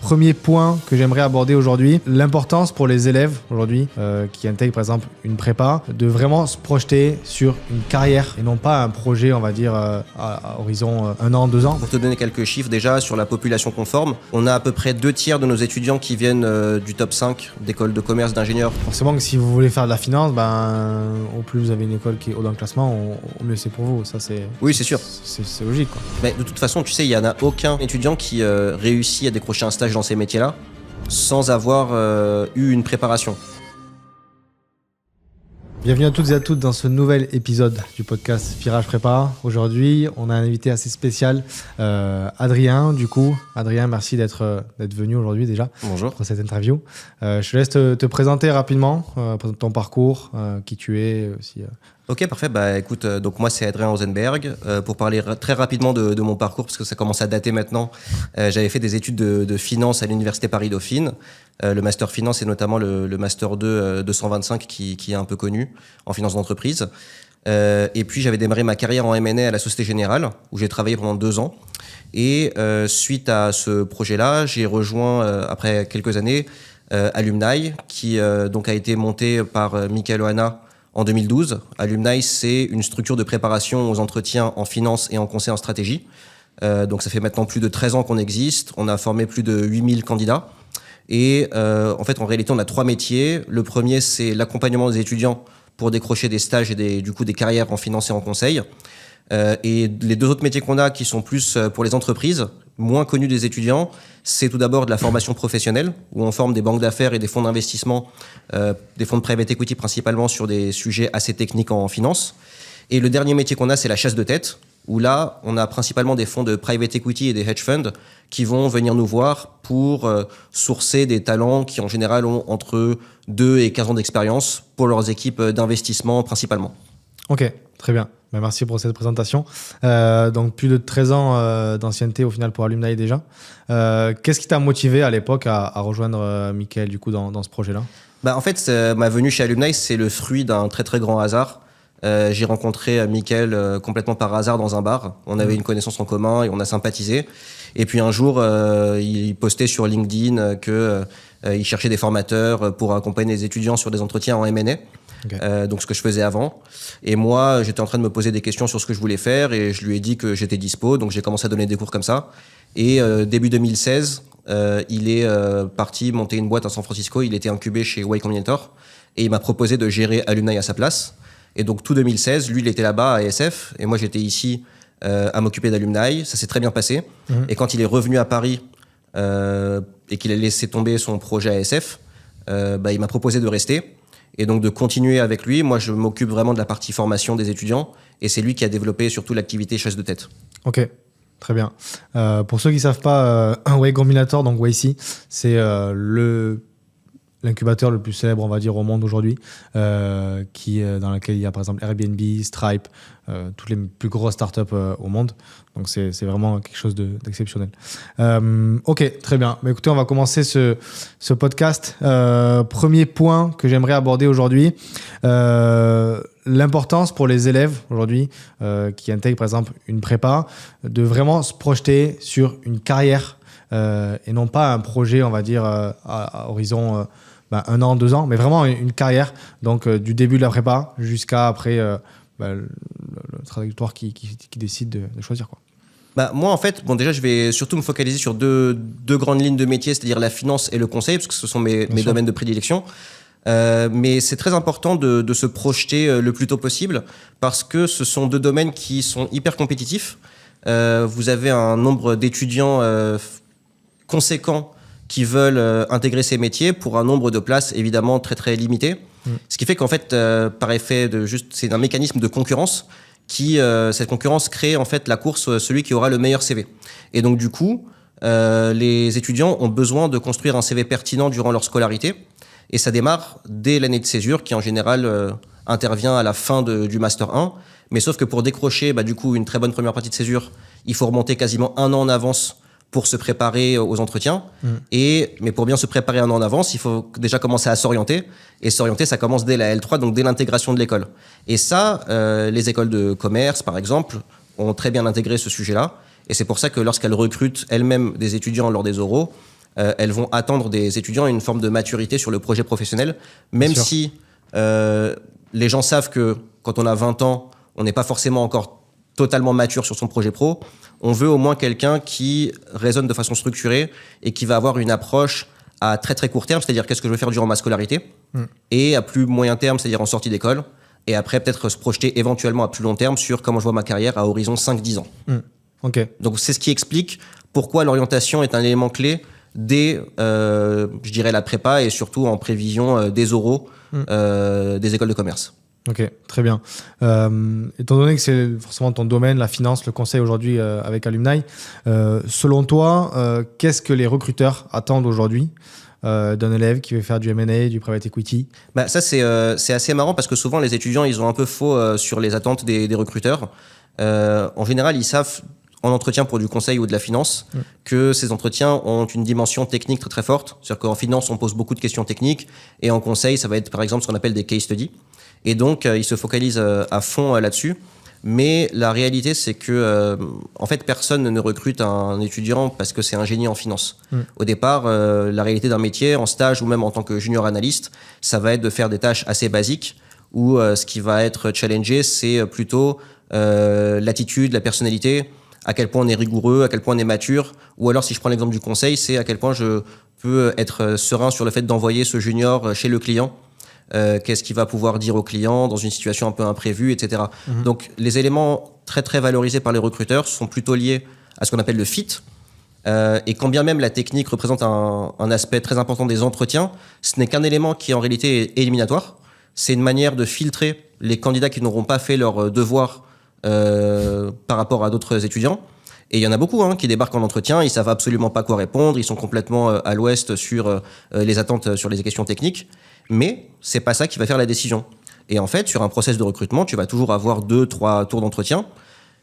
Premier point que j'aimerais aborder aujourd'hui, l'importance pour les élèves aujourd'hui qui intègrent par exemple une prépa, de vraiment se projeter sur une carrière et non pas un projet, on va dire, à horizon 1 an, 2 ans. Pour te donner quelques chiffres déjà sur la population conforme, on a à peu près 2/3 de nos étudiants qui viennent du top 5 d'écoles de commerce, d'ingénieurs. Forcément que si vous voulez faire de la finance, au plus vous avez une école qui est haut dans le classement, au mieux c'est pour vous. Ça, Oui, c'est sûr. C'est logique, quoi. Mais de toute façon, tu sais, il n'y en a aucun étudiant qui réussit à décrocher un stage dans ces métiers-là sans avoir eu une préparation. Bienvenue à toutes et à tous dans ce nouvel épisode du podcast Virage Prépa. Aujourd'hui, on a un invité assez spécial, Adrien. Du coup, Adrien, merci d'être venu aujourd'hui déjà. Bonjour. Pour cette interview. Je te laisse te présenter rapidement, présenter ton parcours, qui tu es aussi. Ok, parfait. Écoute, donc moi c'est Adrien Rosenberg. Pour parler très rapidement de mon parcours, parce que ça commence à dater maintenant, j'avais fait des études de finance à l'université Paris-Dauphine. Le master finance et notamment le master 2 225 qui est un peu connu en finance d'entreprise. Et puis j'avais démarré ma carrière en M&A à la Société Générale, où j'ai travaillé pendant 2 ans. Et suite à ce projet-là, j'ai rejoint, après quelques années, Alumni, qui donc a été monté par Michael Ohana en 2012. Alumni, c'est une structure de préparation aux entretiens en finance et en conseil en stratégie. Donc ça fait maintenant plus de 13 ans qu'on existe. On a formé plus de 8000 candidats. Et en fait, en réalité, on a 3 métiers. Le premier, c'est l'accompagnement des étudiants pour décrocher des stages et des carrières en finance et en conseil. Et les 2 autres métiers qu'on a, qui sont plus pour les entreprises, moins connus des étudiants, c'est tout d'abord de la formation professionnelle, où on forme des banques d'affaires et des fonds d'investissement, des fonds de private equity principalement sur des sujets assez techniques en finance. Et le dernier métier qu'on a, c'est la chasse de tête, où là, on a principalement des fonds de private equity et des hedge funds qui vont venir nous voir pour sourcer des talents qui, en général, ont entre 2 et 15 ans d'expérience pour leurs équipes d'investissement principalement. Ok, très bien. Merci pour cette présentation. Donc, plus de 13 ans d'ancienneté au final pour Alumni déjà. Qu'est-ce qui t'a motivé à l'époque à rejoindre Michael du coup, dans ce projet-là ? En fait, ma venue chez Alumni, c'est le fruit d'un très très grand hasard. J'ai rencontré Michael complètement par hasard dans un bar. On avait une connaissance en commun et on a sympathisé. Et puis un jour, il postait sur LinkedIn qu'il cherchait des formateurs pour accompagner les étudiants sur des entretiens en M&A. Okay. Donc ce que je faisais avant. Et moi, j'étais en train de me poser des questions sur ce que je voulais faire et je lui ai dit que j'étais dispo. Donc j'ai commencé à donner des cours comme ça. Et début 2016, il est parti monter une boîte à San Francisco. Il était incubé chez Y Combinator et il m'a proposé de gérer Alumni à sa place. Et donc tout 2016, lui, il était là-bas à ASF et moi, j'étais ici à m'occuper d'Alumni. Ça s'est très bien passé. Et quand il est revenu à Paris et qu'il a laissé tomber son projet à ASF, il m'a proposé de rester. Et donc de continuer avec lui. Moi, je m'occupe vraiment de la partie formation des étudiants et c'est lui qui a développé surtout l'activité chasse de tête. Ok, très bien. Pour ceux qui ne savent pas, Y Combinator, donc YC, c'est l'incubateur le plus célèbre, on va dire, au monde aujourd'hui, dans lequel il y a par exemple Airbnb, Stripe, toutes les plus grosses startups au monde. Donc c'est vraiment quelque chose d'exceptionnel. Ok, très bien. Mais écoutez, on va commencer ce podcast. Premier point que j'aimerais aborder aujourd'hui, l'importance pour les élèves aujourd'hui qui intègrent par exemple une prépa, de vraiment se projeter sur une carrière et non pas un projet, on va dire, à horizon 1 an, 2 ans, mais vraiment une carrière, donc du début de la prépa jusqu'à après le trajectoire qui décide de choisir, quoi. Moi, en fait, déjà, je vais surtout me focaliser sur deux grandes lignes de métier, c'est-à-dire la finance et le conseil, parce que ce sont mes domaines de prédilection. Mais c'est très important de se projeter le plus tôt possible, parce que ce sont 2 domaines qui sont hyper compétitifs. Vous avez un nombre d'étudiants conséquent qui veulent intégrer ces métiers pour un nombre de places évidemment très très limité. Ce qui fait qu'en fait, par effet c'est un mécanisme de concurrence cette concurrence crée en fait la course, celui qui aura le meilleur CV. Et donc du coup, les étudiants ont besoin de construire un CV pertinent durant leur scolarité. Et ça démarre dès l'année de césure, qui en général intervient à la fin du Master 1. Mais sauf que pour décrocher du coup une très bonne première partie de césure, il faut remonter quasiment 1 an en avance pour se préparer aux entretiens. Mais pour bien se préparer 1 an en avance, il faut déjà commencer à s'orienter. Et s'orienter, ça commence dès la L3, donc dès l'intégration de l'école. Et ça, les écoles de commerce, par exemple, ont très bien intégré ce sujet-là. Et c'est pour ça que lorsqu'elles recrutent elles-mêmes des étudiants lors des oraux, elles vont attendre des étudiants une forme de maturité sur le projet professionnel, même si les gens savent que quand on a 20 ans, on n'est pas forcément encore totalement mature sur son projet pro. On veut au moins quelqu'un qui raisonne de façon structurée et qui va avoir une approche à très très court terme, c'est-à-dire qu'est-ce que je veux faire durant ma scolarité, et à plus moyen terme, c'est-à-dire en sortie d'école, et après peut-être se projeter éventuellement à plus long terme sur comment je vois ma carrière à horizon 5-10 ans. Ok. Donc c'est ce qui explique pourquoi l'orientation est un élément clé dès, je dirais, la prépa et surtout en prévision des oraux des écoles de commerce. Ok, très bien. Étant donné que c'est forcément ton domaine, la finance, le conseil aujourd'hui avec Alumni, selon toi, qu'est-ce que les recruteurs attendent aujourd'hui d'un élève qui veut faire du M&A, du private equity? Ça, c'est assez marrant parce que souvent, les étudiants, ils ont un peu faux sur les attentes des recruteurs. En général, ils savent, en entretien pour du conseil ou de la finance, que ces entretiens ont une dimension technique très très forte. C'est-à-dire qu'en finance, on pose beaucoup de questions techniques et en conseil, ça va être par exemple ce qu'on appelle des case studies. Et donc, ils se focalisent à fond là-dessus. Mais la réalité, c'est que en fait, personne ne recrute un étudiant parce que c'est un génie en finance. Au départ, la réalité d'un métier, en stage ou même en tant que junior analyste, ça va être de faire des tâches assez basiques où ce qui va être challengé, c'est plutôt l'attitude, la personnalité, à quel point on est rigoureux, à quel point on est mature. Ou alors, si je prends l'exemple du conseil, c'est à quel point je peux être serein sur le fait d'envoyer ce junior chez le client. Qu'est-ce qu'il va pouvoir dire au client dans une situation un peu imprévue, etc. Donc, les éléments très, très valorisés par les recruteurs sont plutôt liés à ce qu'on appelle le fit. Et quand bien même la technique représente un aspect très important des entretiens, ce n'est qu'un élément qui, en réalité, est éliminatoire. C'est une manière de filtrer les candidats qui n'auront pas fait leur devoir par rapport à d'autres étudiants. Et il y en a beaucoup qui débarquent en entretien, ils savent absolument pas quoi répondre, ils sont complètement à l'ouest sur les attentes sur les questions techniques. Mais c'est pas ça qui va faire la décision. Et en fait, sur un process de recrutement, tu vas toujours avoir 2-3 tours d'entretien.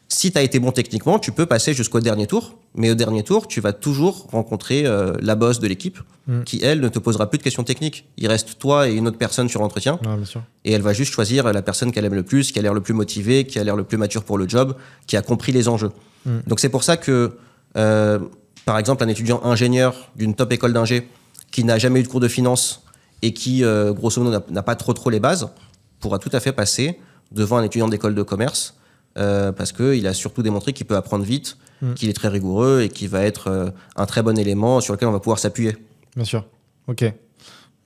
Si tu as été bon techniquement, tu peux passer jusqu'au dernier tour. Mais au dernier tour, tu vas toujours rencontrer la boss de l'équipe qui, elle, ne te posera plus de questions techniques. Il reste toi et une autre personne sur l'entretien. Ouais, bien sûr. Et elle va juste choisir la personne qu'elle aime le plus, qui a l'air le plus motivé, qui a l'air le plus mature pour le job, qui a compris les enjeux. Donc c'est pour ça que, par exemple, un étudiant ingénieur d'une top école d'ingé qui n'a jamais eu de cours de finance et qui, grosso modo, n'a pas trop les bases, pourra tout à fait passer devant un étudiant d'école de commerce parce qu'il a surtout démontré qu'il peut apprendre vite, qu'il est très rigoureux et qu'il va être un très bon élément sur lequel on va pouvoir s'appuyer. Bien sûr. Ok.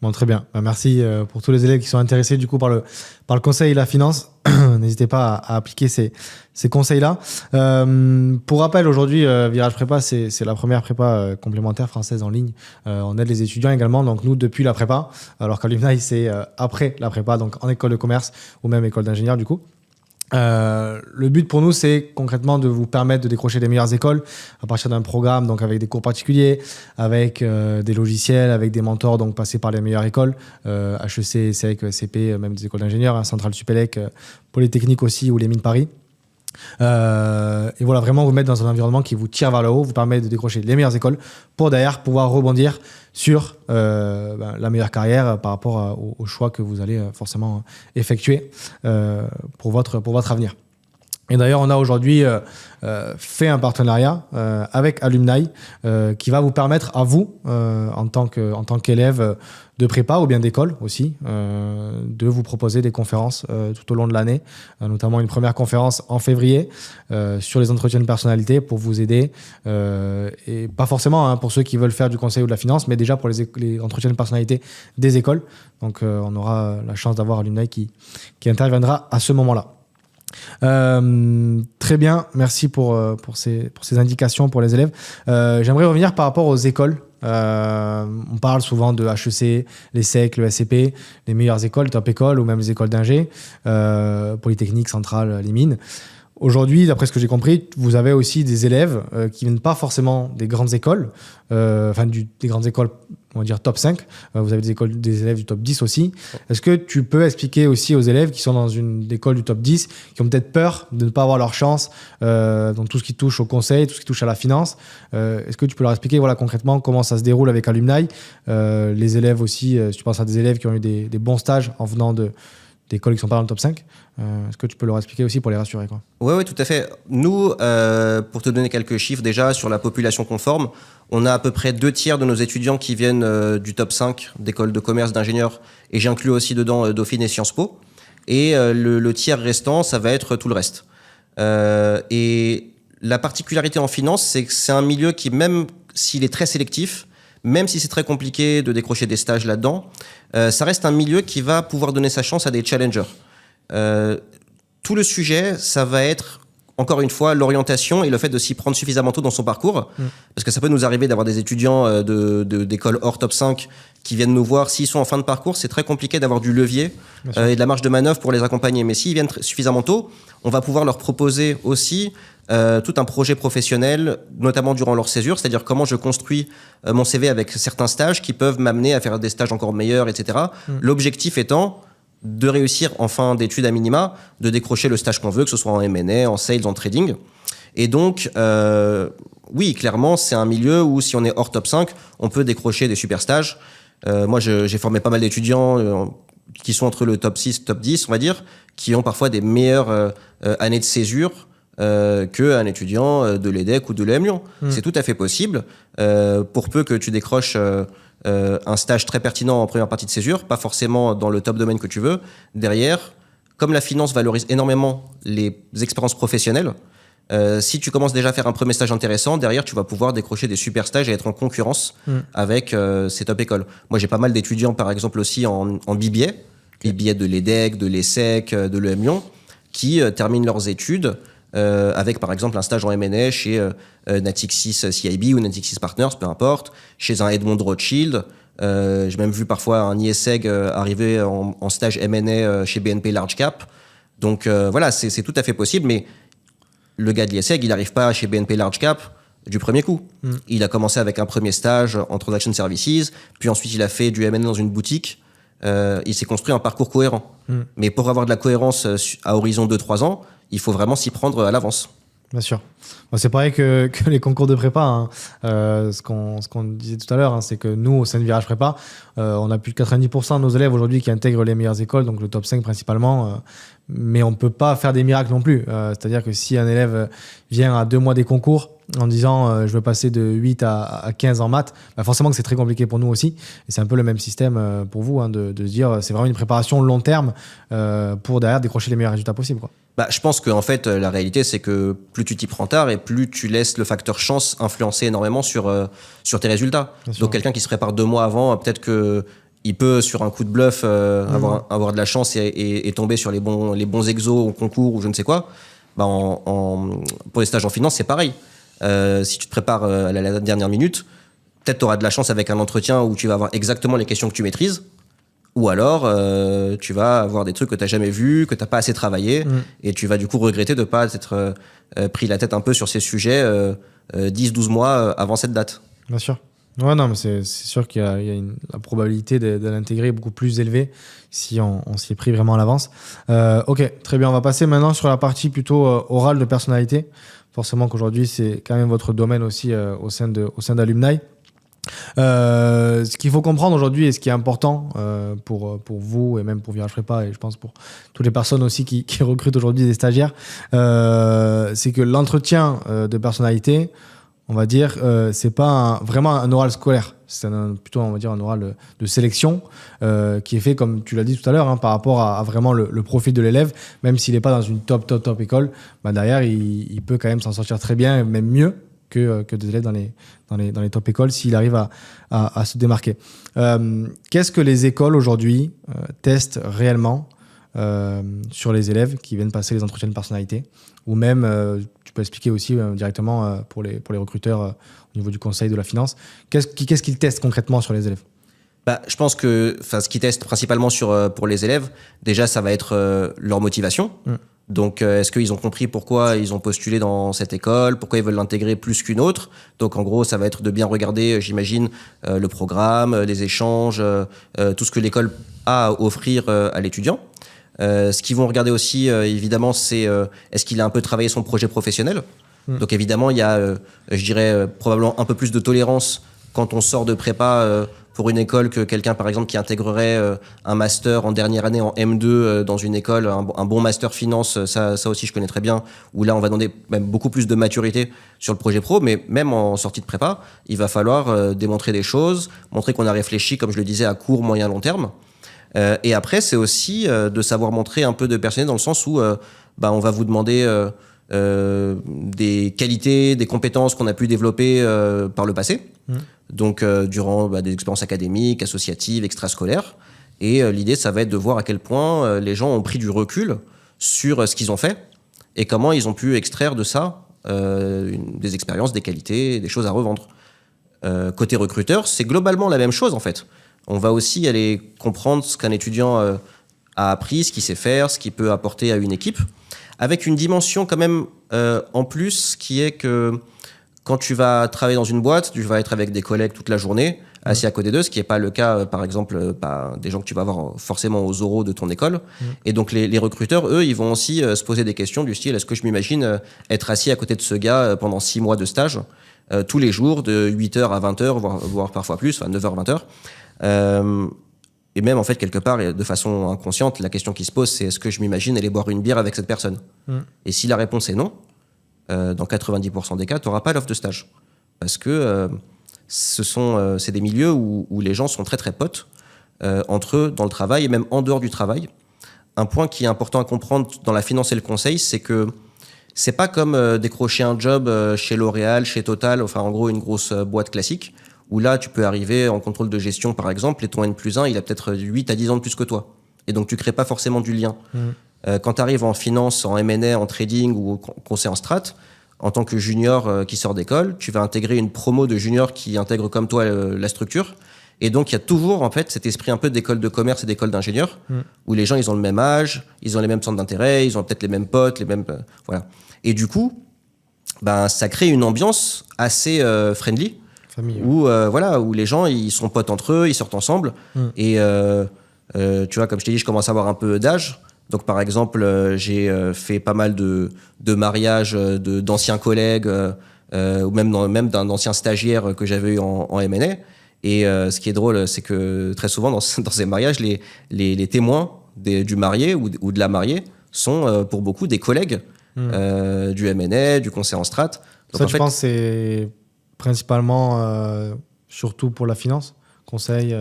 Bon, très bien. Merci pour tous les élèves qui sont intéressés du coup par le conseil et la finance. N'hésitez pas à appliquer ces conseils-là. Pour rappel, aujourd'hui, Virage Prépa, c'est la première prépa complémentaire française en ligne. On aide les étudiants également, donc nous, depuis la prépa, alors qu'Alumni, c'est après la prépa, donc en école de commerce ou même école d'ingénieur du coup. Le but pour nous, c'est concrètement de vous permettre de décrocher les meilleures écoles à partir d'un programme, donc avec des cours particuliers, avec des logiciels, avec des mentors, donc passer par les meilleures écoles, HEC, ESSEC, ESCP, même des écoles d'ingénieurs, Centrale Supélec, Polytechnique aussi, ou les Mines Paris. Et voilà, vraiment vous mettre dans un environnement qui vous tire vers le haut, vous permet de décrocher les meilleures écoles pour derrière pouvoir rebondir sur la meilleure carrière par rapport au choix que vous allez forcément effectuer pour votre avenir. Et d'ailleurs, on a aujourd'hui fait un partenariat avec Alumni qui va vous permettre à vous, en tant qu'élève de prépa ou bien d'école aussi, de vous proposer des conférences tout au long de l'année, notamment une première conférence en février sur les entretiens de personnalité pour vous aider, et pas forcément pour ceux qui veulent faire du conseil ou de la finance, mais déjà pour les entretiens de personnalité des écoles. Donc on aura la chance d'avoir Alumni qui interviendra à ce moment-là. Très bien, merci pour ces indications pour les élèves. J'aimerais revenir par rapport aux écoles. On parle souvent de HEC, l'ESSEC, le SCP, les meilleures écoles, top écoles ou même les écoles d'ingé, Polytechnique, Centrale, les Mines. Aujourd'hui, d'après ce que j'ai compris, vous avez aussi des élèves qui viennent pas forcément des grandes écoles, des grandes écoles, on va dire top 5. Vous avez des élèves du top 10 aussi. Est-ce que tu peux expliquer aussi aux élèves qui sont dans une école du top 10, qui ont peut-être peur de ne pas avoir leur chance dans tout ce qui touche au conseil, tout ce qui touche à la finance, est-ce que tu peux leur expliquer concrètement comment ça se déroule avec Alumni, les élèves aussi, si tu penses à des élèves qui ont eu des bons stages en venant d'écoles qui sont pas dans le top 5. Est-ce que tu peux leur expliquer aussi pour les rassurer, quoi? Oui, tout à fait. Nous, pour te donner quelques chiffres déjà sur la population conforme, on a à peu près 2/3 de nos étudiants qui viennent du top 5 d'écoles de commerce, d'ingénieurs, et j'inclus aussi dedans Dauphine et Sciences Po. Et le tiers restant, ça va être tout le reste. Et la particularité en finance, c'est que c'est un milieu qui, même s'il est très sélectif, même si c'est très compliqué de décrocher des stages là-dedans, ça reste un milieu qui va pouvoir donner sa chance à des challengers. Tout le sujet, ça va être, encore une fois, l'orientation et le fait de s'y prendre suffisamment tôt dans son parcours. Parce que ça peut nous arriver d'avoir des étudiants d'écoles hors top 5 qui viennent nous voir. S'ils sont en fin de parcours, c'est très compliqué d'avoir du levier et de la marge de manœuvre pour les accompagner. Mais s'ils viennent suffisamment tôt, on va pouvoir leur proposer aussi tout un projet professionnel, notamment durant leur césure, c'est-à-dire comment je construis mon CV avec certains stages qui peuvent m'amener à faire des stages encore meilleurs, etc. L'objectif étant de réussir en fin d'études à minima, de décrocher le stage qu'on veut, que ce soit en M&A, en sales, en trading. Et donc, oui, clairement, c'est un milieu où si on est hors top 5, on peut décrocher des super stages. Moi, j'ai formé pas mal d'étudiants qui sont entre le top 6 et top 10, on va dire, qui ont parfois des meilleures années de césure qu'un étudiant de l'EDEC ou de l'EM Lyon. C'est tout à fait possible, pour peu que tu décroches un stage très pertinent en première partie de césure, pas forcément dans le top domaine que tu veux. Derrière, comme la finance valorise énormément les expériences professionnelles, si tu commences déjà à faire un premier stage intéressant, derrière, tu vas pouvoir décrocher des super stages et être en concurrence avec ces top écoles. Moi, j'ai pas mal d'étudiants, par exemple, aussi en BBA, BBA de l'EDEC, de l'ESSEC, de l'EM Lyon, qui terminent leurs études avec, par exemple, un stage en M&A chez Natixis CIB ou Natixis Partners, peu importe, chez un Edmond Rothschild. J'ai même vu parfois un ISEG arriver en stage M&A chez BNP Large Cap. Donc voilà, c'est tout à fait possible, mais le gars de l'ISEG, il n'arrive pas chez BNP Large Cap du premier coup. Il a commencé avec un premier stage en Transaction Services, puis ensuite il a fait du M&A dans une boutique. Il s'est construit un parcours cohérent. Mais pour avoir de la cohérence à horizon 2-3 ans, il faut vraiment s'y prendre à l'avance. Bien sûr. Bon, c'est pareil que les concours de prépa. Hein. Ce qu'on disait tout à l'heure, hein, c'est que nous, au sein de Virage Prépa, on a plus de 90% de nos élèves aujourd'hui qui intègrent les meilleures écoles, donc le top 5 principalement. Mais on ne peut pas faire des miracles non plus. C'est-à-dire que si un élève vient à 2 mois des concours en disant je veux passer de 8 à 15 en maths, bah forcément que c'est très compliqué pour nous aussi. Et c'est un peu le même système pour vous, hein, de se dire c'est vraiment une préparation long terme pour derrière décrocher les meilleurs résultats possibles, quoi. Bah, je pense qu'en fait, la réalité, c'est que plus tu t'y prends tard et plus tu laisses le facteur chance influencer énormément sur tes résultats. Donc, quelqu'un qui se prépare 2 mois avant, peut-être qu'il peut, sur un coup de bluff, avoir de la chance et tomber sur les bons exos au concours ou je ne sais quoi. Bah, pour les stages en finance, c'est pareil. Si tu te prépares à la dernière minute, peut-être tu auras de la chance avec un entretien où tu vas avoir exactement les questions que tu maîtrises. Ou alors, tu vas avoir des trucs que tu n'as jamais vus, que tu n'as pas assez travaillé, et tu vas du coup regretter de ne pas t'être pris la tête un peu sur ces sujets 10-12 mois avant cette date. Bien sûr. Ouais, non, mais c'est sûr qu'il y a la probabilité de l'intégrer est beaucoup plus élevée si on s'y est pris vraiment à l'avance. Ok, très bien. On va passer maintenant sur la partie plutôt orale de personnalité. Forcément qu'aujourd'hui, c'est quand même votre domaine aussi au sein d'Alumni. Ce qu'il faut comprendre aujourd'hui et ce qui est important pour vous et même pour Virage Prépa et je pense pour toutes les personnes aussi qui recrutent aujourd'hui des stagiaires, c'est que l'entretien de personnalité, on va dire, c'est pas vraiment un oral scolaire, c'est plutôt on va dire un oral de sélection qui est fait comme tu l'as dit tout à l'heure, hein, par rapport à vraiment le profil de l'élève. Même s'il n'est pas dans une top école, bah derrière il peut quand même s'en sortir très bien, même mieux que des élèves dans les top écoles s'il arrive à se démarquer. Qu'est-ce que les écoles aujourd'hui testent réellement sur les élèves qui viennent passer les entretiens de personnalité, ou même tu peux expliquer aussi directement pour les recruteurs au niveau du conseil de la finance, qu'est-ce qu'ils testent concrètement sur les élèves? Bah, je pense que ce qu'ils testent principalement pour les élèves, déjà ça va être leur motivation. Donc, est-ce qu'ils ont compris pourquoi ils ont postulé dans cette école, pourquoi ils veulent l'intégrer plus qu'une autre? Donc, en gros, ça va être de bien regarder, j'imagine, le programme, les échanges, tout ce que l'école a à offrir à l'étudiant. Ce qu'ils vont regarder aussi, évidemment, c'est est-ce qu'il a un peu travaillé son projet professionnel. Donc, évidemment, il y a, je dirais, probablement un peu plus de tolérance quand on sort de prépa pour une école que quelqu'un, par exemple, qui intégrerait un master en dernière année en M2 dans une école, un bon master finance, ça aussi je connais très bien, où là on va demander même beaucoup plus de maturité sur le projet pro, mais même en sortie de prépa, il va falloir démontrer des choses, montrer qu'on a réfléchi, comme je le disais, à court, moyen, long terme. Et après, c'est aussi de savoir montrer un peu de personnalité dans le sens où on va vous demander des qualités, des compétences qu'on a pu développer par le passé. Donc, durant des expériences académiques, associatives, extrascolaires. Et l'idée, ça va être de voir à quel point les gens ont pris du recul sur ce qu'ils ont fait et comment ils ont pu extraire de ça des expériences, des qualités, des choses à revendre. Côté recruteur, c'est globalement la même chose, en fait. On va aussi aller comprendre ce qu'un étudiant a appris, ce qu'il sait faire, ce qu'il peut apporter à une équipe, avec une dimension quand même en plus qui est que quand tu vas travailler dans une boîte, tu vas être avec des collègues toute la journée, assis à côté d'eux, ce qui n'est pas le cas, par exemple, des gens que tu vas voir forcément aux oraux de ton école. Et donc, les recruteurs, eux, ils vont aussi se poser des questions du style, est-ce que je m'imagine être assis à côté de ce gars pendant 6 mois de stage, tous les jours, de 8h à 20h, voire parfois plus, enfin 9h, 20h. Et même, en fait, quelque part, et de façon inconsciente, la question qui se pose, c'est est-ce que je m'imagine aller boire une bière avec cette personne ? Et si la réponse est non, dans 90% des cas, tu n'auras pas l'offre de stage. Parce que c'est des milieux où les gens sont très, très potes entre eux dans le travail et même en dehors du travail. Un point qui est important à comprendre dans la finance et le conseil, c'est que c'est pas comme décrocher un job chez L'Oréal, chez Total, enfin en gros une grosse boîte classique, où là tu peux arriver en contrôle de gestion par exemple, et ton N+1 il a peut-être 8 à 10 ans de plus que toi. Et donc tu crées pas forcément du lien. Quand tu arrives en finance, en M&A, en trading ou au conseil en strat, en tant que junior qui sort d'école, tu vas intégrer une promo de junior qui intègre comme toi la structure. Et donc, il y a toujours, en fait, cet esprit un peu d'école de commerce et d'école d'ingénieur, où les gens, ils ont le même âge, ils ont les mêmes centres d'intérêt, ils ont peut-être les mêmes potes, les mêmes... voilà. Et du coup, ça crée une ambiance assez friendly, famille, où les gens, ils sont potes entre eux, ils sortent ensemble. Et tu vois, comme je t'ai dit, je commence à avoir un peu d'âge. Donc, par exemple, j'ai fait pas mal de mariages d'anciens collègues, ou même d'un ancien stagiaire que j'avais eu en M&A. Et ce qui est drôle, c'est que très souvent, dans ces mariages, les témoins du marié ou de la mariée sont pour beaucoup des collègues du M&A, du conseil en strat. Donc, ça, tu penses que c'est principalement, surtout pour la finance, conseil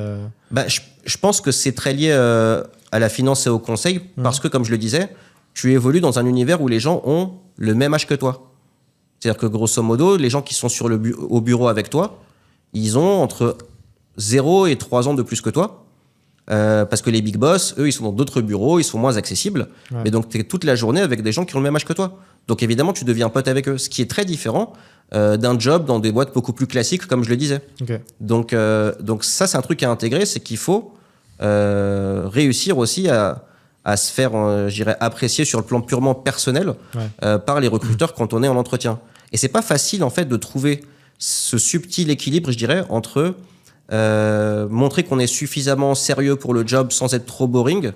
je pense que c'est très lié à la finance et au conseil, parce que, comme je le disais, tu évolues dans un univers où les gens ont le même âge que toi. C'est-à-dire que, grosso modo, les gens qui sont au bureau avec toi, ils ont entre 0 et 3 ans de plus que toi, parce que les big boss, eux, ils sont dans d'autres bureaux, ils sont moins accessibles, mais donc tu es toute la journée avec des gens qui ont le même âge que toi. Donc évidemment, tu deviens pote avec eux, ce qui est très différent d'un job dans des boîtes beaucoup plus classiques, comme je le disais. Okay. Donc ça, c'est un truc à intégrer, c'est qu'il faut réussir aussi à se faire, je dirais, apprécier sur le plan purement personnel par les recruteurs quand on est en entretien. Et c'est pas facile, en fait, de trouver ce subtil équilibre, je dirais, entre montrer qu'on est suffisamment sérieux pour le job sans être trop boring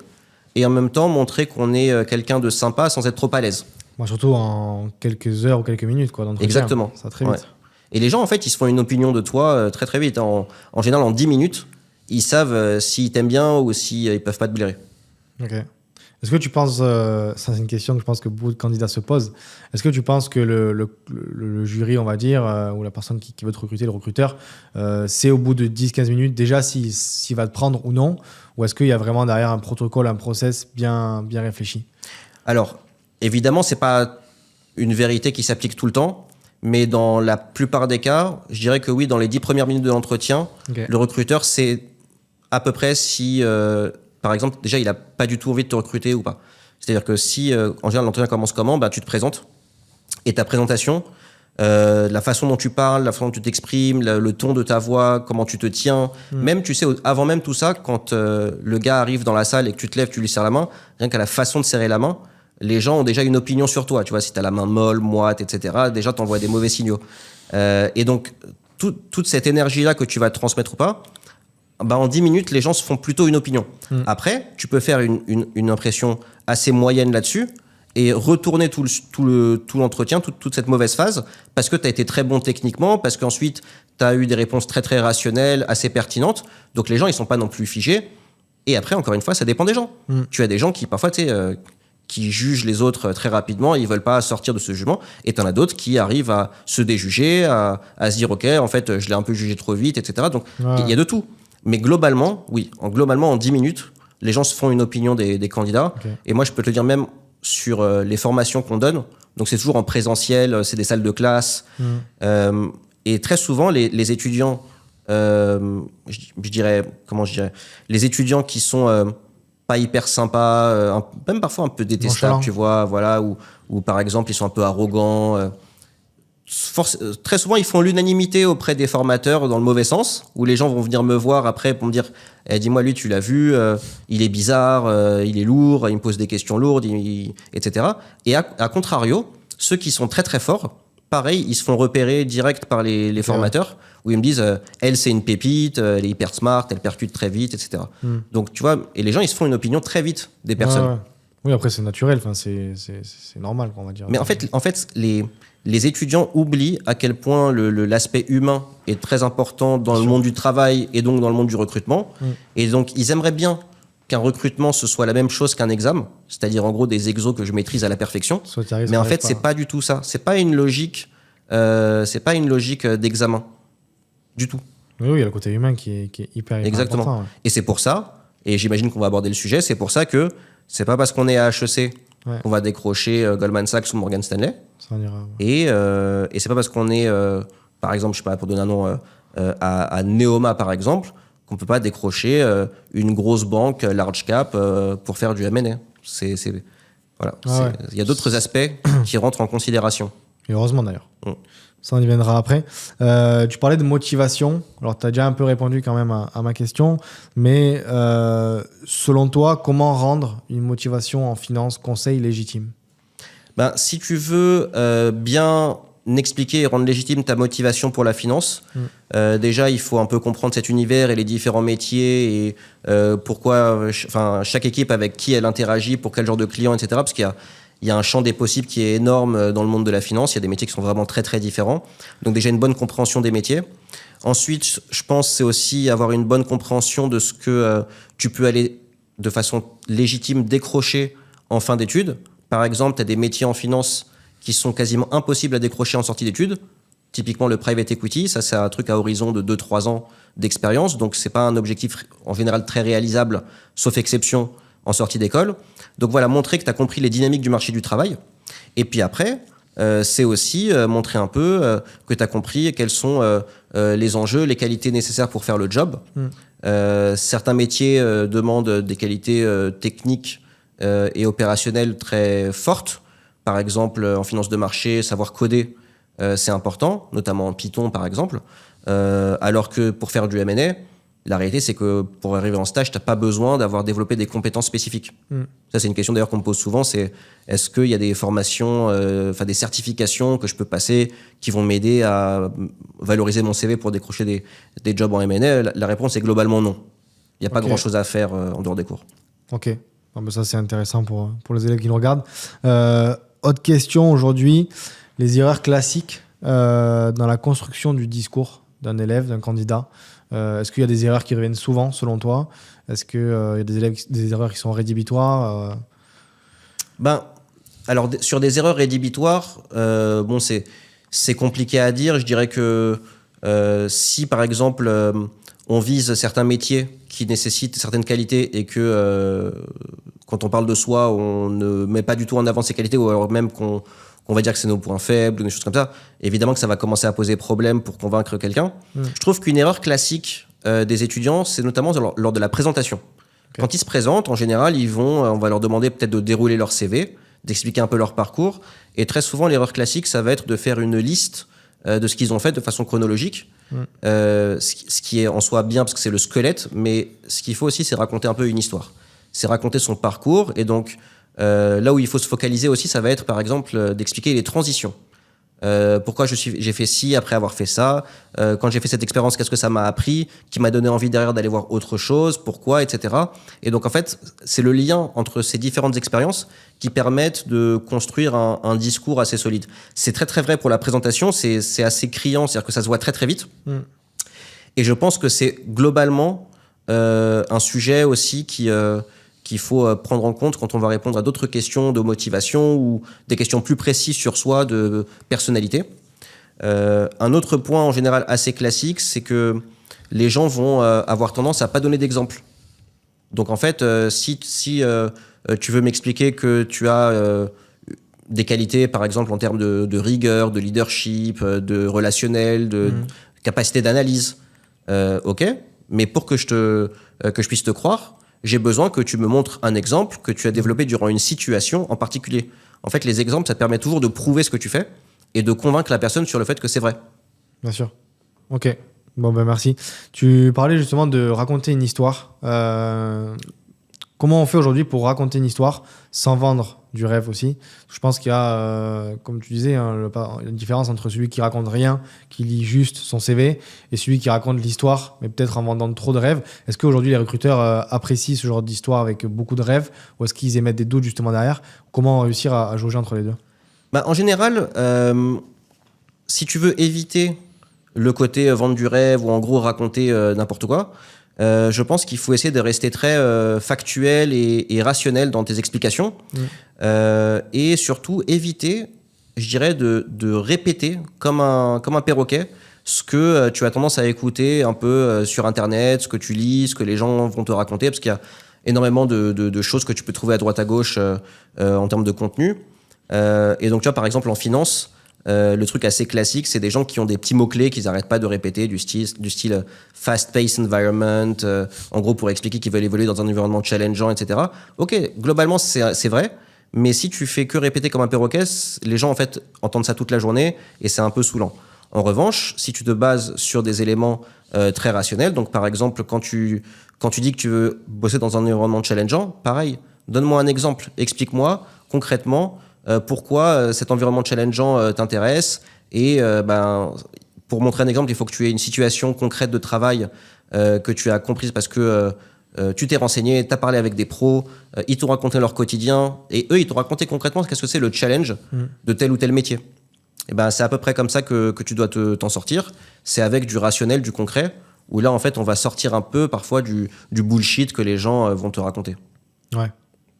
et en même temps montrer qu'on est quelqu'un de sympa sans être trop à l'aise. Moi, surtout en quelques heures ou quelques minutes, quoi, d'entretien. Exactement. Ça va très vite. Ouais. Et les gens, en fait, ils se font une opinion de toi très très vite. En général, en 10 minutes, ils savent s'ils t'aiment bien ou s'ils ne peuvent pas te blairer. Ok. Est-ce que tu penses, ça c'est une question que je pense que beaucoup de candidats se posent, est-ce que tu penses que le jury, on va dire, ou la personne qui veut te recruter, le recruteur, c'est au bout de 10-15 minutes déjà s'il va te prendre ou non, ou est-ce qu'il y a vraiment derrière un protocole, un process bien réfléchi ? Alors, évidemment, ce n'est pas une vérité qui s'applique tout le temps, mais dans la plupart des cas, je dirais que oui, dans les 10 premières minutes de l'entretien, le recruteur sait à peu près si... par exemple, déjà, il n'a pas du tout envie de te recruter ou pas. C'est-à-dire que si, en général, l'entretien commence comment ? Tu te présentes. Et ta présentation, la façon dont tu parles, la façon dont tu t'exprimes, le ton de ta voix, comment tu te tiens, même, tu sais, avant même tout ça, quand le gars arrive dans la salle et que tu te lèves, tu lui serres la main, rien qu'à la façon de serrer la main, les gens ont déjà une opinion sur toi. Tu vois, si tu as la main molle, moite, etc., déjà, tu envoies des mauvais signaux. Et donc, toute cette énergie-là que tu vas transmettre ou pas, en 10 minutes, les gens se font plutôt une opinion. Après, tu peux faire une impression assez moyenne là-dessus et retourner tout l'entretien, toute cette mauvaise phase, parce que tu as été très bon techniquement, parce qu'ensuite, tu as eu des réponses très, très rationnelles, assez pertinentes. Donc, les gens, ils sont pas non plus figés. Et après, encore une fois, ça dépend des gens. Tu as des gens qui, parfois, qui jugent les autres très rapidement, ils veulent pas sortir de ce jugement. Et tu en as d'autres qui arrivent à se déjuger, à se dire, OK, en fait, je l'ai un peu jugé trop vite, etc. Donc, il y a de tout. Mais globalement, en 10 minutes, les gens se font une opinion des candidats. Okay. Et moi, je peux te le dire même sur les formations qu'on donne. Donc, c'est toujours en présentiel, c'est des salles de classe. Et très souvent, les étudiants, je dirais, les étudiants qui sont pas hyper sympas, même parfois un peu détestables, tu vois, voilà, ou par exemple, ils sont un peu arrogants. Très souvent, ils font l'unanimité auprès des formateurs dans le mauvais sens, où les gens vont venir me voir après pour me dire dis-moi, lui, tu l'as vu, il est bizarre, il est lourd, il me pose des questions lourdes, etc. Et à contrario, ceux qui sont très très forts, pareil, ils se font repérer direct par les formateurs, où ils me disent elle, c'est une pépite, elle est hyper smart, elle percute très vite, etc. Donc, tu vois, et les gens, ils se font une opinion très vite des personnes. Ouais. Oui, après, c'est naturel, c'est normal, on va dire. Mais en fait les étudiants oublient à quel point l'aspect humain est très important dans le monde du travail et donc dans le monde du recrutement. Et donc, ils aimeraient bien qu'un recrutement, ce soit la même chose qu'un examen, c'est-à-dire en gros des exos que je maîtrise à la perfection. Mais en fait, c'est pas du tout ça. C'est pas une logique d'examen du tout. Oui, il y a le côté humain qui est hyper Exactement. important. Ouais. Et c'est pour ça, et j'imagine qu'on va aborder le sujet, c'est pour ça que c'est pas parce qu'on est à HEC qu'on va décrocher Goldman Sachs ou Morgan Stanley. Ça en ira, Et c'est pas parce qu'on est, par exemple, je sais pas, pour donner un nom, à Neoma, par exemple, qu'on peut pas décrocher une grosse banque large cap pour faire du M&A. Voilà. Il y a d'autres aspects qui rentrent en considération. Et heureusement d'ailleurs. Ça, on y viendra après. Tu parlais de motivation. Alors, tu as déjà un peu répondu quand même à ma question. Mais selon toi, comment rendre une motivation en finance conseil légitime ? Si tu veux bien expliquer et rendre légitime ta motivation pour la finance, déjà, il faut un peu comprendre cet univers et les différents métiers et pourquoi chaque équipe avec qui elle interagit, pour quel genre de client, etc. Parce qu'il y a un champ des possibles qui est énorme dans le monde de la finance. Il y a des métiers qui sont vraiment très, très différents. Donc déjà, une bonne compréhension des métiers. Ensuite, je pense c'est aussi avoir une bonne compréhension de ce que tu peux aller de façon légitime décrocher en fin d'études. Par exemple, tu as des métiers en finance qui sont quasiment impossibles à décrocher en sortie d'études. Typiquement, le private equity, ça, c'est un truc à horizon de 2-3 ans d'expérience. Donc, c'est pas un objectif en général très réalisable, sauf exception, en sortie d'école. Donc voilà, montrer que tu as compris les dynamiques du marché du travail. Et puis après, c'est aussi montrer un peu que tu as compris quels sont les enjeux, les qualités nécessaires pour faire le job. Certains métiers demandent des qualités techniques et opérationnelles très fortes. Par exemple, en finance de marché, savoir coder, c'est important, notamment en Python, par exemple. Alors que pour faire du M&A, la réalité, c'est que pour arriver en stage, tu n'as pas besoin d'avoir développé des compétences spécifiques. Ça, c'est une question d'ailleurs qu'on me pose souvent, c'est est-ce qu'il y a des formations, des certifications que je peux passer qui vont m'aider à valoriser mon CV pour décrocher des jobs en M&A? La réponse est globalement non. Il n'y a pas grand-chose à faire en dehors des cours. Ok. Non, mais ça, c'est intéressant pour les élèves qui nous regardent. Autre question aujourd'hui, les erreurs classiques dans la construction du discours d'un élève, d'un candidat. Est-ce qu'il y a des erreurs qui reviennent souvent, selon toi ? Est-ce qu'il y a des erreurs qui sont rédhibitoires ? Alors, sur des erreurs rédhibitoires, c'est compliqué à dire. Je dirais que si, par exemple, on vise certains métiers qui nécessitent certaines qualités et que quand on parle de soi, on ne met pas du tout en avant ces qualités, ou alors même qu'on va dire que c'est nos points faibles ou des choses comme ça, évidemment que ça va commencer à poser problème pour convaincre quelqu'un. Je trouve qu'une erreur classique des étudiants, c'est notamment lors de la présentation. Okay. Quand ils se présentent, en général, on va leur demander peut-être de dérouler leur CV, d'expliquer un peu leur parcours, et très souvent, l'erreur classique, ça va être de faire une liste de ce qu'ils ont fait de façon chronologique, ce qui est en soi bien parce que c'est le squelette, mais ce qu'il faut aussi, c'est raconter un peu une histoire. C'est raconter son parcours, et donc là où il faut se focaliser aussi, ça va être par exemple d'expliquer les transitions. Pourquoi j'ai fait ci après avoir fait ça, quand j'ai fait cette expérience, qu'est-ce que ça m'a appris, qui m'a donné envie derrière d'aller voir autre chose, pourquoi, etc. Et donc en fait, c'est le lien entre ces différentes expériences qui permettent de construire un discours assez solide. C'est très très vrai pour la présentation, c'est assez criant, c'est-à-dire que ça se voit très très vite. Et je pense que c'est globalement un sujet aussi qu'il faut prendre en compte quand on va répondre à d'autres questions de motivation ou des questions plus précises sur soi, de personnalité. Un autre point en général assez classique, c'est que les gens vont avoir tendance à pas donner d'exemple. Donc en fait, si tu veux m'expliquer que tu as des qualités, par exemple en termes de rigueur, de leadership, de relationnel, de capacité d'analyse, ok, mais pour que je puisse te croire, j'ai besoin que tu me montres un exemple que tu as développé durant une situation en particulier. En fait, les exemples, ça te permet toujours de prouver ce que tu fais et de convaincre la personne sur le fait que c'est vrai. Bien sûr. Ok. Bon, ben merci. Tu parlais justement de raconter une histoire. Comment on fait aujourd'hui pour raconter une histoire sans vendre du rêve aussi? Je pense qu'il y a, comme tu disais, une différence entre celui qui raconte rien, qui lit juste son CV, et celui qui raconte l'histoire, mais peut-être en vendant trop de rêves. Est-ce qu'aujourd'hui les recruteurs apprécient ce genre d'histoire avec beaucoup de rêves, ou est-ce qu'ils émettent des doutes justement derrière? Comment réussir à jauger entre les deux? En général, si tu veux éviter le côté vendre du rêve ou en gros raconter n'importe quoi, je pense qu'il faut essayer de rester très factuel et rationnel dans tes explications. Et surtout éviter, je dirais, de répéter comme un perroquet ce que tu as tendance à écouter un peu sur Internet, ce que tu lis, ce que les gens vont te raconter, parce qu'il y a énormément de choses que tu peux trouver à droite à gauche en termes de contenu. Et donc, tu vois, par exemple, en finance, le truc assez classique, c'est des gens qui ont des petits mots-clés qu'ils n'arrêtent pas de répéter, du style fast-paced environment, en gros pour expliquer qu'ils veulent évoluer dans un environnement challengeant, etc. Ok, globalement, c'est vrai, mais si tu fais que répéter comme un perroquet, les gens en fait entendent ça toute la journée et c'est un peu saoulant. En revanche, si tu te bases sur des éléments très rationnels, donc par exemple, quand tu dis que tu veux bosser dans un environnement challengeant, pareil, donne-moi un exemple, explique-moi concrètement pourquoi cet environnement challengeant t'intéresse et pour montrer un exemple, il faut que tu aies une situation concrète de travail que tu as comprise parce que tu t'es renseigné, tu as parlé avec des pros, ils t'ont raconté leur quotidien et eux, ils t'ont raconté concrètement qu'est-ce que c'est le challenge de tel ou tel métier. Et c'est à peu près comme ça que tu dois t'en sortir. C'est avec du rationnel, du concret, où là, en fait, on va sortir un peu parfois du bullshit que les gens vont te raconter. Ouais,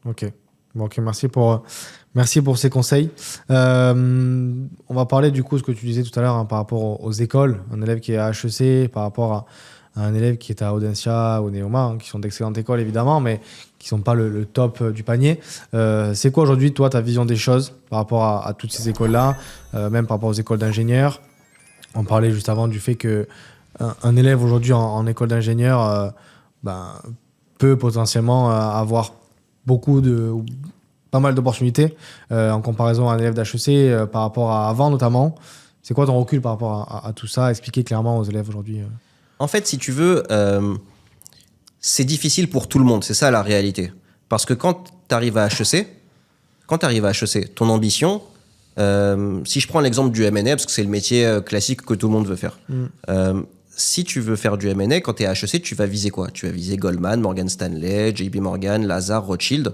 ok. Bon, ok, merci pour ces conseils. On va parler du coup de ce que tu disais tout à l'heure par rapport aux écoles. Un élève qui est à HEC par rapport à un élève qui est à Audencia ou Neoma, qui sont d'excellentes écoles évidemment, mais qui ne sont pas le top du panier. C'est quoi aujourd'hui, toi, ta vision des choses par rapport à toutes ces écoles-là, même par rapport aux écoles d'ingénieurs? On parlait juste avant du fait qu'un élève aujourd'hui en école d'ingénieur peut potentiellement avoir pas mal d'opportunités en comparaison à un élève d'HEC par rapport à avant notamment. C'est quoi ton recul par rapport à tout ça? Expliquer clairement aux élèves aujourd'hui. En fait, si tu veux, c'est difficile pour tout le monde, c'est ça la réalité. Parce que quand tu arrives à HEC, ton ambition, si je prends l'exemple du M&A, parce que c'est le métier classique que tout le monde veut faire, si tu veux faire du M&A, quand tu es à HEC, tu vas viser quoi? Tu vas viser Goldman, Morgan Stanley, JP Morgan, Lazard, Rothschild.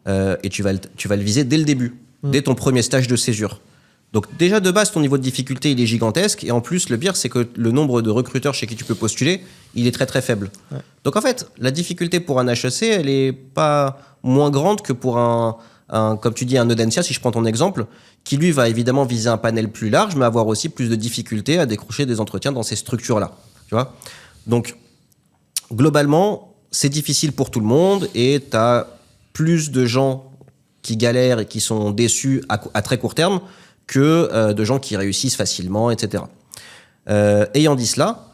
Et tu vas le viser dès le début, dès ton premier stage de césure. Donc déjà de base, ton niveau de difficulté, il est gigantesque. Et en plus, le pire, c'est que le nombre de recruteurs chez qui tu peux postuler, il est très très faible. Ouais. Donc en fait, la difficulté pour un HEC, elle n'est pas moins grande que pour comme tu dis, un Audencia, si je prends ton exemple, qui lui va évidemment viser un panel plus large, mais avoir aussi plus de difficultés à décrocher des entretiens dans ces structures-là. Tu vois? Donc globalement, c'est difficile pour tout le monde et tu as plus de gens qui galèrent et qui sont déçus à très court terme que de gens qui réussissent facilement, etc. Ayant dit cela,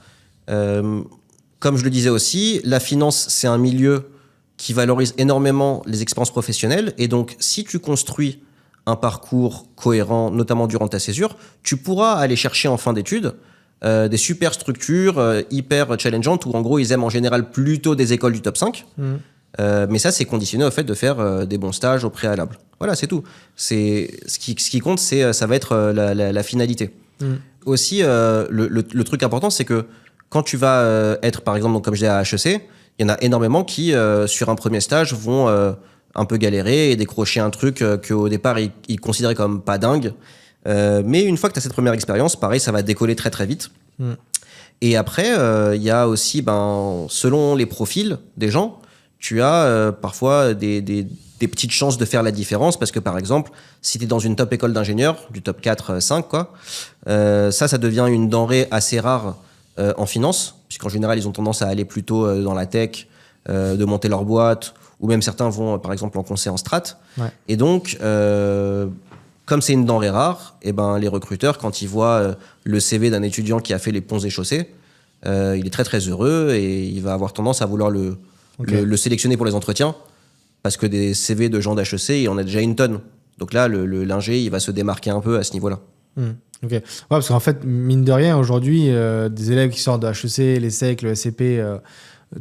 comme je le disais aussi, la finance, c'est un milieu qui valorise énormément les expériences professionnelles. Et donc, si tu construis un parcours cohérent, notamment durant ta césure, tu pourras aller chercher en fin d'études des super structures hyper challengeantes où, en gros, ils aiment en général plutôt des écoles du top 5. Mais ça, c'est conditionné au fait de faire des bons stages au préalable. Voilà, c'est tout. Ce qui compte, ça va être la finalité. Aussi, le truc important, c'est que quand tu vas être, par exemple, donc, comme je disais à HEC, il y en a énormément qui, sur un premier stage, vont un peu galérer et décrocher un truc qu'au départ, ils considéraient comme pas dingue. Mais une fois que tu as cette première expérience, pareil, ça va décoller très très vite. Et après, il y a aussi, selon les profils des gens, tu as parfois des petites chances de faire la différence parce que, par exemple, si tu es dans une top école d'ingénieur, du top 4, 5, quoi, ça devient une denrée assez rare en finance, puisqu'en général, ils ont tendance à aller plutôt dans la tech, de monter leur boîte, ou même certains vont, par exemple, en conseil en strat. Ouais. Et donc, comme c'est une denrée rare, les recruteurs, quand ils voient le CV d'un étudiant qui a fait les ponts et chaussées, il est très, très heureux et il va avoir tendance à vouloir le sélectionner pour les entretiens parce que des CV de gens d'HEC, il y en a déjà une tonne. Donc là, l'ingé, il va se démarquer un peu à ce niveau-là. Ok. Ouais, parce qu'en fait, mine de rien, aujourd'hui, des élèves qui sortent de HEC, l'ESSEC, le SCP,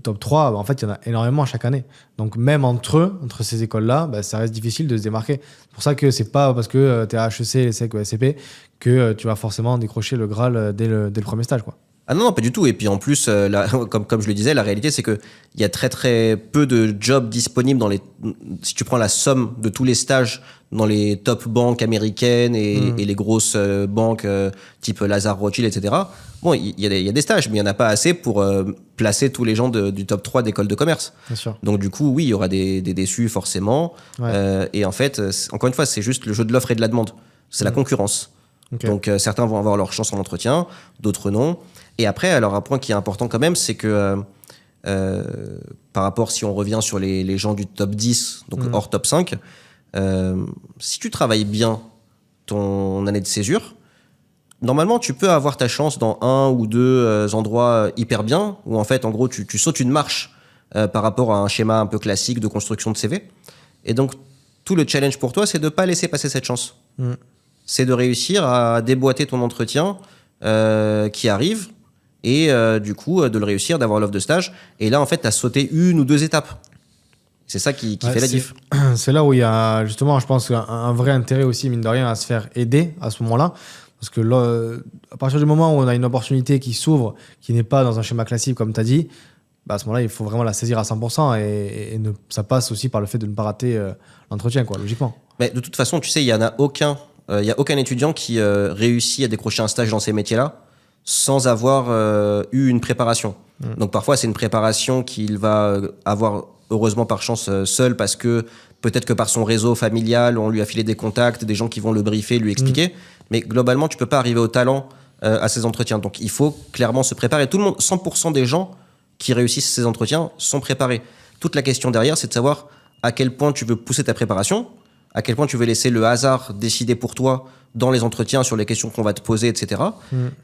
top 3, en fait, il y en a énormément chaque année. Donc même entre ces écoles-là, ça reste difficile de se démarquer. C'est pour ça que c'est pas parce que tu es à HEC, l'ESSEC ou SCP que tu vas forcément décrocher le Graal dès le premier stage, quoi. Ah non, pas du tout. Et puis en plus, comme je le disais, la réalité, c'est qu'il y a très très peu de jobs disponibles si tu prends la somme de tous les stages dans les top banques américaines et les grosses banques type Lazare, Rothschild, etc. Bon, il y a des stages, mais il n'y en a pas assez pour placer tous les gens du top 3 d'école de commerce. Bien sûr. Donc du coup, oui, il y aura des déçus forcément. Ouais. Et en fait, encore une fois, c'est juste le jeu de l'offre et de la demande. C'est la concurrence. Okay. Donc certains vont avoir leur chance en entretien, d'autres non. Et après, alors un point qui est important quand même, c'est que par rapport, si on revient sur les gens du top 10, donc hors top 5, si tu travailles bien ton année de césure, normalement, tu peux avoir ta chance dans un ou deux endroits hyper bien, où en fait, en gros, tu sautes une marche par rapport à un schéma un peu classique de construction de CV. Et donc, tout le challenge pour toi, c'est de ne pas laisser passer cette chance. C'est de réussir à déboîter ton entretien qui arrive, et du coup de le réussir, d'avoir l'offre de stage. Et là, en fait, tu as sauté une ou deux étapes. C'est ça qui fait la diff. C'est là où il y a justement, je pense, un vrai intérêt aussi, mine de rien, à se faire aider à ce moment-là. Parce que là, à partir du moment où on a une opportunité qui s'ouvre, qui n'est pas dans un schéma classique, comme tu as dit, à ce moment-là, il faut vraiment la saisir à 100%. Et ça passe aussi par le fait de ne pas rater l'entretien, quoi, logiquement. Mais de toute façon, tu sais, il n'y a aucun étudiant qui réussit à décrocher un stage dans ces métiers-là sans avoir eu une préparation. Donc parfois, c'est une préparation qu'il va avoir, heureusement par chance, seul, parce que peut-être que par son réseau familial, on lui a filé des contacts, des gens qui vont le briefer, lui expliquer. Mais globalement, tu peux pas arriver au talent à ces entretiens. Donc il faut clairement se préparer. Tout le monde, 100% des gens qui réussissent ces entretiens sont préparés. Toute la question derrière, c'est de savoir à quel point tu veux pousser ta préparation, à quel point tu veux laisser le hasard décider pour toi dans les entretiens sur les questions qu'on va te poser, etc.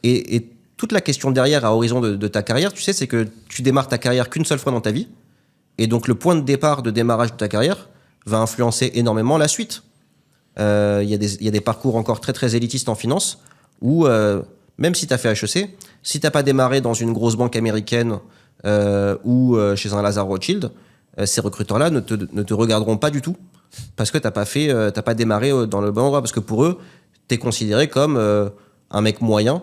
Et toute la question derrière, à horizon de ta carrière, tu sais, c'est que tu démarres ta carrière qu'une seule fois dans ta vie. Et donc, le point de départ de démarrage de ta carrière va influencer énormément la suite. Il y a des parcours encore très, très élitistes en finance où, même si tu as fait HEC, si tu n'as pas démarré dans une grosse banque américaine ou chez un Lazare Rothschild, ces recruteurs-là ne te regarderont pas du tout parce que tu n'as pas démarré dans le bon endroit. Parce que pour eux, tu es considéré comme un mec moyen,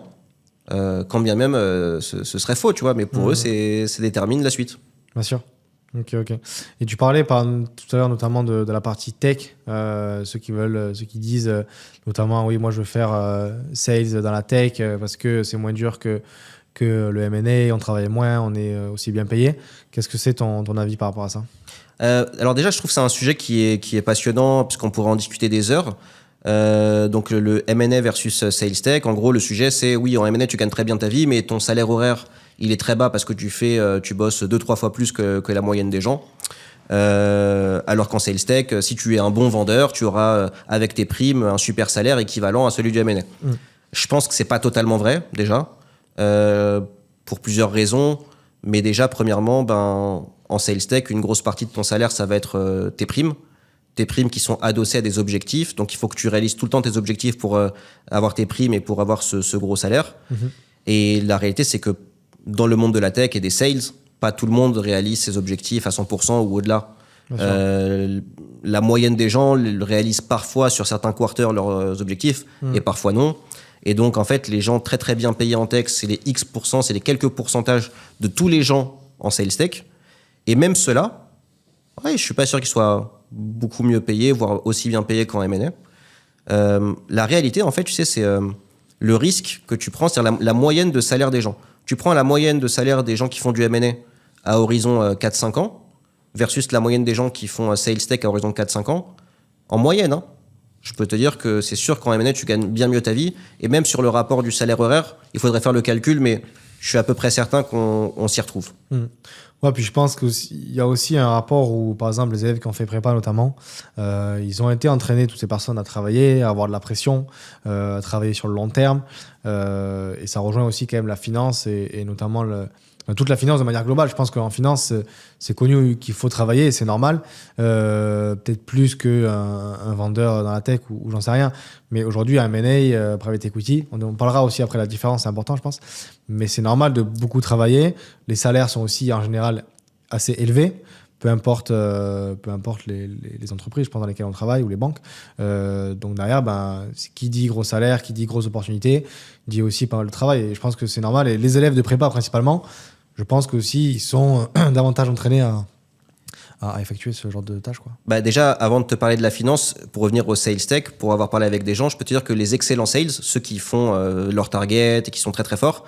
quand bien même ce serait faux, tu vois. Mais pour eux, ça détermine la suite. Bien sûr. Ok. Et tu parlais tout à l'heure notamment de la partie tech, ceux qui disent notamment, oui, moi je veux faire sales dans la tech parce que c'est moins dur que le M&A, on travaille moins, on est aussi bien payé. Qu'est-ce que c'est ton avis par rapport à ça ? Alors déjà, je trouve que c'est un sujet qui est passionnant, puisqu'on pourrait en discuter des heures. Donc le M&A versus Sales Tech, en gros, le sujet c'est, oui, en M&A, tu gagnes très bien ta vie, mais ton salaire horaire, il est très bas parce que tu bosses 2-3 fois plus que la moyenne des gens. Alors qu'en Sales Tech, si tu es un bon vendeur, tu auras, avec tes primes, un super salaire équivalent à celui du M&A. Je pense que c'est pas totalement vrai, déjà, pour plusieurs raisons. Mais déjà, premièrement, en Sales Tech, une grosse partie de ton salaire, ça va être tes primes qui sont adossées à des objectifs. Donc, il faut que tu réalises tout le temps tes objectifs pour avoir tes primes et pour avoir ce gros salaire. Et la réalité, c'est que dans le monde de la tech et des sales, pas tout le monde réalise ses objectifs à 100% ou au-delà. La moyenne des gens réalisent parfois sur certains quarters leurs objectifs et parfois non. Et donc, en fait, les gens très très bien payés en tech, c'est les X%, c'est les quelques pourcentages de tous les gens en sales tech. Et même ceux-là, je suis pas sûr qu'ils soient beaucoup mieux payés, voire aussi bien payés qu'en M&A. La réalité, en fait, tu sais, c'est le risque que tu prends, c'est-à-dire la moyenne de salaire des gens. Tu prends la moyenne de salaire des gens qui font du M&A à horizon 4-5 ans versus la moyenne des gens qui font sales tech à horizon 4-5 ans. En moyenne, je peux te dire que c'est sûr qu'en M&A, tu gagnes bien mieux ta vie. Et même sur le rapport du salaire horaire, il faudrait faire le calcul, mais je suis à peu près certain qu'on s'y retrouve. Ouais, puis je pense qu'il y a aussi un rapport où, par exemple, les élèves qui ont fait prépa notamment, ils ont été entraînés, toutes ces personnes, à travailler, à avoir de la pression, à travailler sur le long terme. Et ça rejoint aussi quand même la finance et notamment toute la finance de manière globale. Je pense qu'en finance, c'est connu qu'il faut travailler et c'est normal. Peut-être plus qu'un vendeur dans la tech ou j'en sais rien. Mais aujourd'hui, un M&A, private equity, on parlera aussi après la différence, c'est important, je pense. Mais c'est normal de beaucoup travailler. Les salaires sont aussi en général assez élevés. Peu importe les entreprises, je pense, dans lesquelles on travaille ou les banques. Donc derrière, qui dit gros salaire, qui dit grosse opportunité, dit aussi pas mal de travail. Et je pense que c'est normal. Et les élèves de prépa, principalement, je pense qu'aussi, ils sont davantage entraînés à effectuer ce genre de tâches, quoi. Déjà, avant de te parler de la finance, pour revenir au sales tech, pour avoir parlé avec des gens, je peux te dire que les excellents sales, ceux qui font leur target et qui sont très très forts,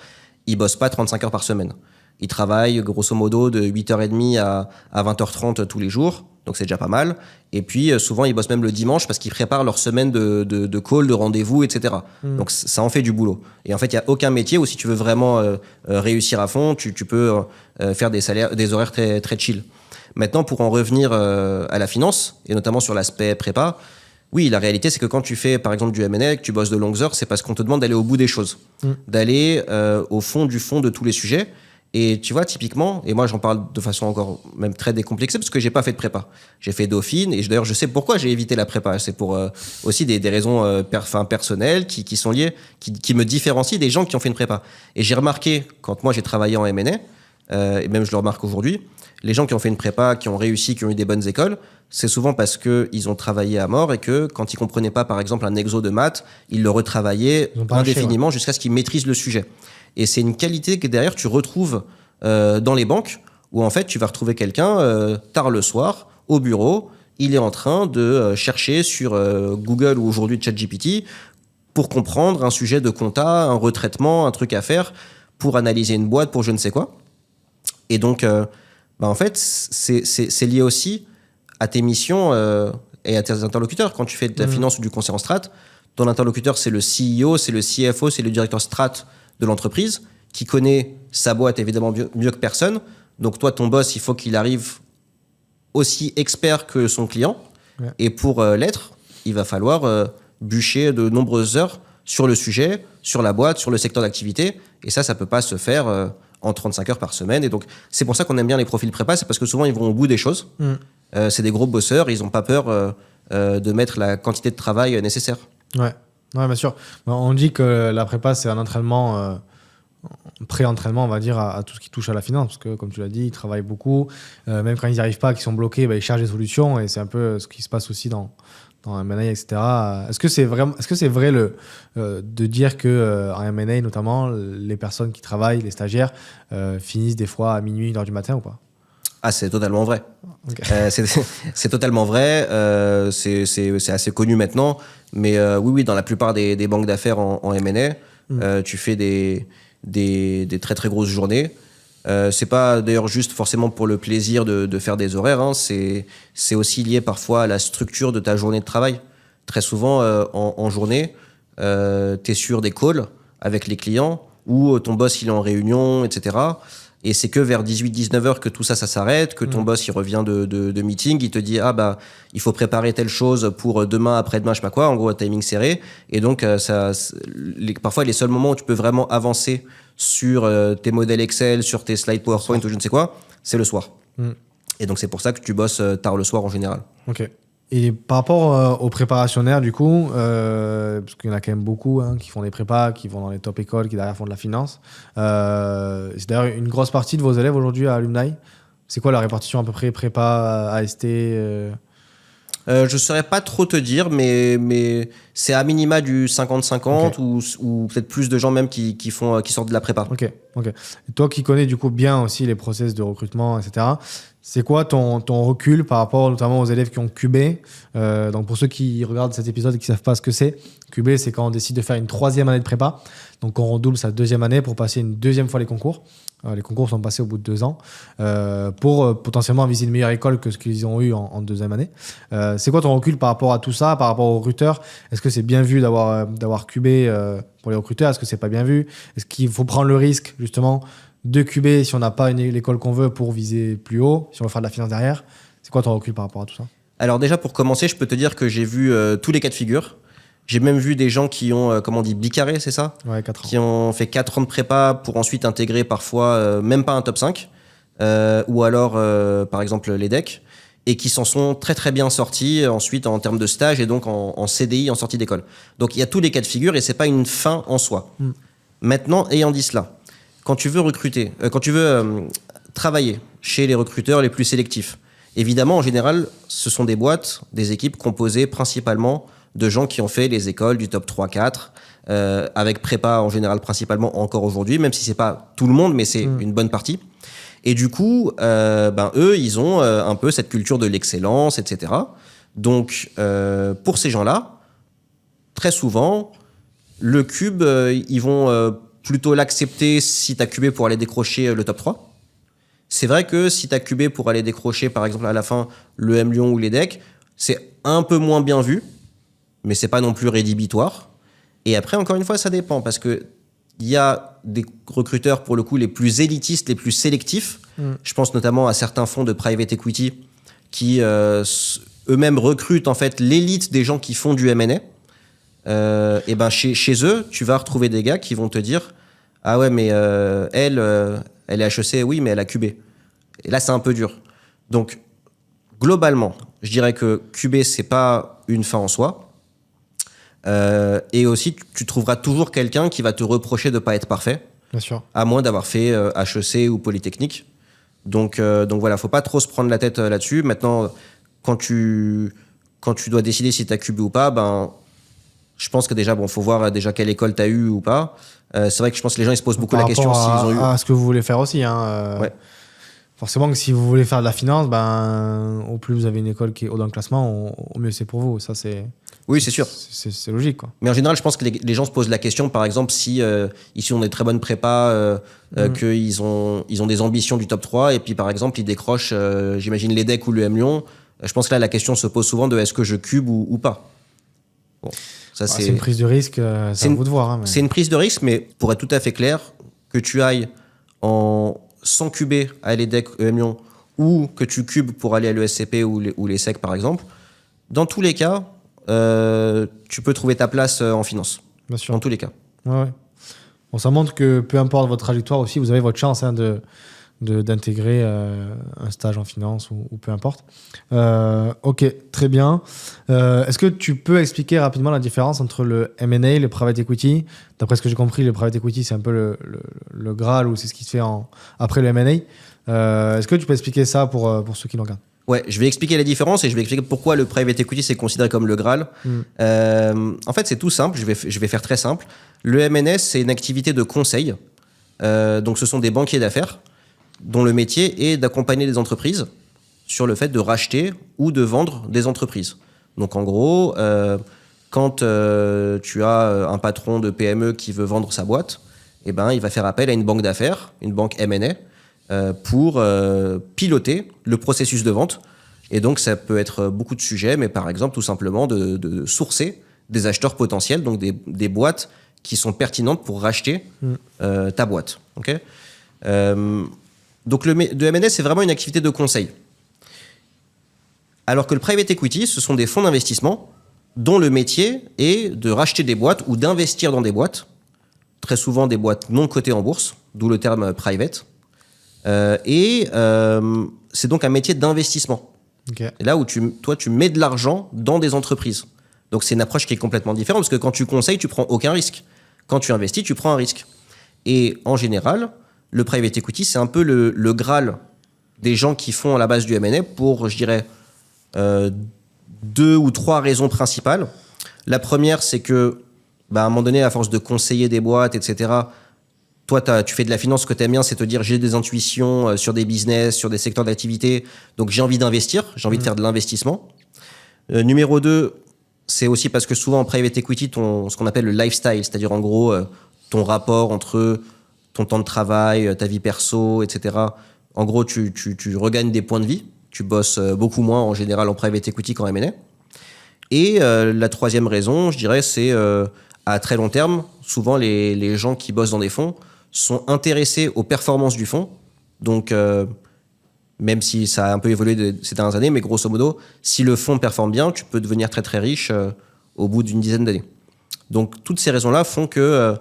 ils bossent pas 35 heures par semaine. Ils travaillent grosso modo de 8h30 à 20h30 tous les jours, donc c'est déjà pas mal. Et puis souvent ils bossent même le dimanche parce qu'ils préparent leur semaine de call, de rendez-vous, etc. Donc ça en fait du boulot. Et en fait, il n'y a aucun métier où si tu veux vraiment réussir à fond, tu peux faire des horaires très, très chill. Maintenant, pour en revenir à la finance, et notamment sur l'aspect prépa, oui, la réalité, c'est que quand tu fais, par exemple, du M&A, que tu bosses de longues heures, c'est parce qu'on te demande d'aller au bout des choses, d'aller au fond de tous les sujets. Et tu vois, typiquement, et moi j'en parle de façon encore même très décomplexée parce que j'ai pas fait de prépa. J'ai fait Dauphine et d'ailleurs je sais pourquoi j'ai évité la prépa. C'est pour aussi des raisons personnelles qui sont liées, qui me différencient des gens qui ont fait une prépa. Et j'ai remarqué, quand moi j'ai travaillé en M&A, et même je le remarque aujourd'hui, les gens qui ont fait une prépa, qui ont réussi, qui ont eu des bonnes écoles, c'est souvent parce qu'ils ont travaillé à mort et que quand ils comprenaient pas par exemple un exo de maths, ils le retravaillaient indéfiniment jusqu'à ce qu'ils maîtrisent le sujet. Et c'est une qualité que derrière tu retrouves dans les banques où en fait tu vas retrouver quelqu'un tard le soir au bureau, il est en train de chercher sur Google ou aujourd'hui ChatGPT pour comprendre un sujet de compta, un retraitement, un truc à faire pour analyser une boîte, pour je ne sais quoi. Et donc en fait c'est lié aussi à tes missions et à tes interlocuteurs. Quand tu fais de la finance ou du conseil en strat, ton interlocuteur c'est le CEO, c'est le CFO, c'est le directeur strat de l'entreprise, qui connaît sa boîte évidemment mieux que personne. Donc toi, ton boss, il faut qu'il arrive aussi expert que son client. Ouais. Et pour l'être, il va falloir bûcher de nombreuses heures sur le sujet, sur la boîte, sur le secteur d'activité. Et ça peut pas se faire en 35 heures par semaine. Et donc, c'est pour ça qu'on aime bien les profils prépa, c'est parce que souvent, ils vont au bout des choses. C'est des gros bosseurs, ils n'ont pas peur de mettre la quantité de travail nécessaire. Ouais. Ouais, bien sûr. On dit que la prépa, c'est un entraînement, pré-entraînement, on va dire, à tout ce qui touche à la finance. Parce que, comme tu l'as dit, ils travaillent beaucoup. Même quand ils n'y arrivent pas, qu'ils sont bloqués, ils cherchent des solutions. Et c'est un peu ce qui se passe aussi dans M&A, etc. Est-ce que c'est vrai de dire qu'en M&A, notamment, les personnes qui travaillent, les stagiaires, finissent des fois à minuit, 1h du matin ou pas ? Ah, c'est totalement vrai. Okay. C'est totalement vrai. C'est assez connu maintenant. Mais oui, dans la plupart des banques d'affaires en M&A, tu fais des très très grosses journées. C'est pas d'ailleurs juste forcément pour le plaisir de faire des horaires. C'est aussi lié parfois à la structure de ta journée de travail. Très souvent, en journée, tu es sur des calls avec les clients où ton boss il est en réunion, etc. Et c'est que vers 18-19 heures que tout ça s'arrête, que ton boss il revient de meeting, il te dit il faut préparer telle chose pour demain, après-demain, je sais pas quoi, en gros timing serré. Et donc parfois les seuls moments où tu peux vraiment avancer sur tes modèles Excel, sur tes slides PowerPoint ou je ne sais quoi, c'est le soir. Et donc c'est pour ça que tu bosses tard le soir en général. Ok. Et par rapport aux préparationnaires, du coup, parce qu'il y en a quand même beaucoup qui font des prépas, qui vont dans les top écoles, qui derrière font de la finance. C'est d'ailleurs une grosse partie de vos élèves aujourd'hui à Alumni. C'est quoi la répartition à peu près prépa, AST Je saurais pas trop te dire, mais c'est à minima du 50-50 ou peut-être plus de gens même qui sortent de la prépa. Ok. Et toi qui connais du coup bien aussi les process de recrutement, etc., c'est quoi ton recul par rapport notamment aux élèves qui ont QB donc pour ceux qui regardent cet épisode et qui ne savent pas ce que c'est, QB c'est quand on décide de faire une 3e année de prépa, donc on redouble sa 2e année pour passer une 2e fois les concours. Les concours sont passés au bout de 2 ans pour potentiellement viser une meilleure école que ce qu'ils ont eu en 2e année. C'est quoi ton recul par rapport à tout ça, par rapport aux recruteurs? Est-ce que c'est bien vu d'avoir QB pour les recruteurs? Est-ce que c'est pas bien vu? Est-ce qu'il faut prendre le risque justement de QB si on n'a pas l'école qu'on veut pour viser plus haut, si on veut faire de la finance derrière? C'est quoi ton recul par rapport à tout ça? Alors déjà pour commencer, je peux te dire que j'ai vu tous les cas de figure. J'ai même vu des gens qui ont, comment on dit, bicarré, c'est ça? Ouais, 4 ans. Qui ont fait 4 ans de prépa pour ensuite intégrer parfois même pas un top 5, ou alors par exemple les DEC, et qui s'en sont très très bien sortis ensuite en termes de stage et donc en CDI en sortie d'école. Donc il y a tous les cas de figure et c'est pas une fin en soi. Maintenant, ayant dit cela, quand tu veux recruter, quand tu veux travailler chez les recruteurs les plus sélectifs, évidemment en général ce sont des boîtes, des équipes composées principalement de gens qui ont fait les écoles du top 3-4, avec prépa en général principalement encore aujourd'hui, même si c'est pas tout le monde, mais c'est une bonne partie. Et du coup, eux, ils ont un peu cette culture de l'excellence, etc. Donc, pour ces gens-là, très souvent, le cube, ils vont plutôt l'accepter si tu as cubé pour aller décrocher le top 3. C'est vrai que si tu as cubé pour aller décrocher, par exemple, à la fin, le M Lyon ou les DEC, c'est un peu moins bien vu, mais c'est pas non plus rédhibitoire. Et après, encore une fois, ça dépend, parce que il y a des recruteurs, pour le coup, les plus élitistes, les plus sélectifs. Je pense notamment à certains fonds de private equity qui eux-mêmes recrutent en fait l'élite des gens qui font du M&A. Et ben chez eux, tu vas retrouver des gars qui vont te dire « Ah ouais, mais elle est HEC, oui, mais elle a QB. » Et là, c'est un peu dur. Donc, globalement, je dirais que QB, c'est pas une fin en soi. Et aussi, tu trouveras toujours quelqu'un qui va te reprocher de ne pas être parfait. Bien sûr. À moins d'avoir fait HEC ou Polytechnique. Donc voilà, faut pas trop se prendre la tête là-dessus. Maintenant, quand tu dois décider si tu as QB ou pas, je pense que déjà, faut voir déjà quelle école tu as eu ou pas. C'est vrai que je pense que les gens ils se posent beaucoup la question s'ils ont eu. À ce que vous voulez faire aussi. Ouais. Forcément que si vous voulez faire de la finance, au plus vous avez une école qui est haut dans le classement, au mieux c'est pour vous. Ça, c'est... Oui, c'est sûr. C'est logique, quoi. Mais en général, je pense que les gens se posent la question, par exemple, si ici on a des très bonnes prépas, qu'ils ont des ambitions du top 3, et puis par exemple, ils décrochent, j'imagine, les DEC ou le M Lyon. Je pense que là, la question se pose souvent de est-ce que je cube ou pas. Bon, ça, c'est une prise de risque, c'est à vous de voir. C'est une prise de risque, mais pour être tout à fait clair, que tu ailles sans cuber à l'EDEC, EM Lyon, ou que tu cubes pour aller à l'ESCP ou les SEC, par exemple, dans tous les cas, tu peux trouver ta place en finance. Bien sûr. Dans tous les cas. Ouais. Bon, ça montre que peu importe votre trajectoire aussi, vous avez votre chance d'intégrer un stage en finance ou peu importe. Ok, très bien. Est-ce que tu peux expliquer rapidement la différence entre le M&A, le private equity? D'après ce que j'ai compris, le private equity, c'est un peu le Graal, ou c'est ce qui se fait après le M&A. Est-ce que tu peux expliquer ça pour ceux qui nous regardent? Ouais, je vais expliquer la différence et je vais expliquer pourquoi le private equity c'est considéré comme le Graal. En fait, c'est tout simple, je vais faire très simple. Le M&A, c'est une activité de conseil. Donc, ce sont des banquiers d'affaires dont le métier est d'accompagner les entreprises sur le fait de racheter ou de vendre des entreprises. Donc, en gros, quand tu as un patron de PME qui veut vendre sa boîte, il va faire appel à une banque d'affaires, une banque M&A, pour piloter le processus de vente. Et donc, ça peut être beaucoup de sujets, mais par exemple, tout simplement de sourcer des acheteurs potentiels, donc des boîtes qui sont pertinentes pour racheter ta boîte. Okay, donc, le M&A, c'est vraiment une activité de conseil. Alors que le private equity, ce sont des fonds d'investissement dont le métier est de racheter des boîtes ou d'investir dans des boîtes, très souvent des boîtes non cotées en bourse, d'où le terme private. C'est donc un métier d'investissement. Okay. Et là où toi, tu mets de l'argent dans des entreprises. Donc, c'est une approche qui est complètement différente parce que quand tu conseilles, tu prends aucun risque. Quand tu investis, tu prends un risque. Et en général, le private equity, c'est un peu le Graal des gens qui font à la base du M&A pour, je dirais, 2 ou 3 raisons principales. La première, c'est que, à un moment donné, à force de conseiller des boîtes, etc., toi, tu fais de la finance, ce que tu aimes bien, c'est te dire j'ai des intuitions sur des business, sur des secteurs d'activité, donc j'ai envie d'investir, j'ai envie de faire de l'investissement. Numéro 2, c'est aussi parce que souvent en private equity, ce qu'on appelle le lifestyle, c'est-à-dire en gros ton rapport entre ton temps de travail, ta vie perso, etc. En gros, tu regagnes des points de vie, tu bosses beaucoup moins en général en private equity qu'en M&A. Et la troisième raison, je dirais, c'est à très long terme, souvent les gens qui bossent dans des fonds sont intéressés aux performances du fonds. Donc, même si ça a un peu évolué ces dernières années, mais grosso modo, si le fonds performe bien, tu peux devenir très très riche au bout d'une dizaine d'années. Donc, toutes ces raisons-là font que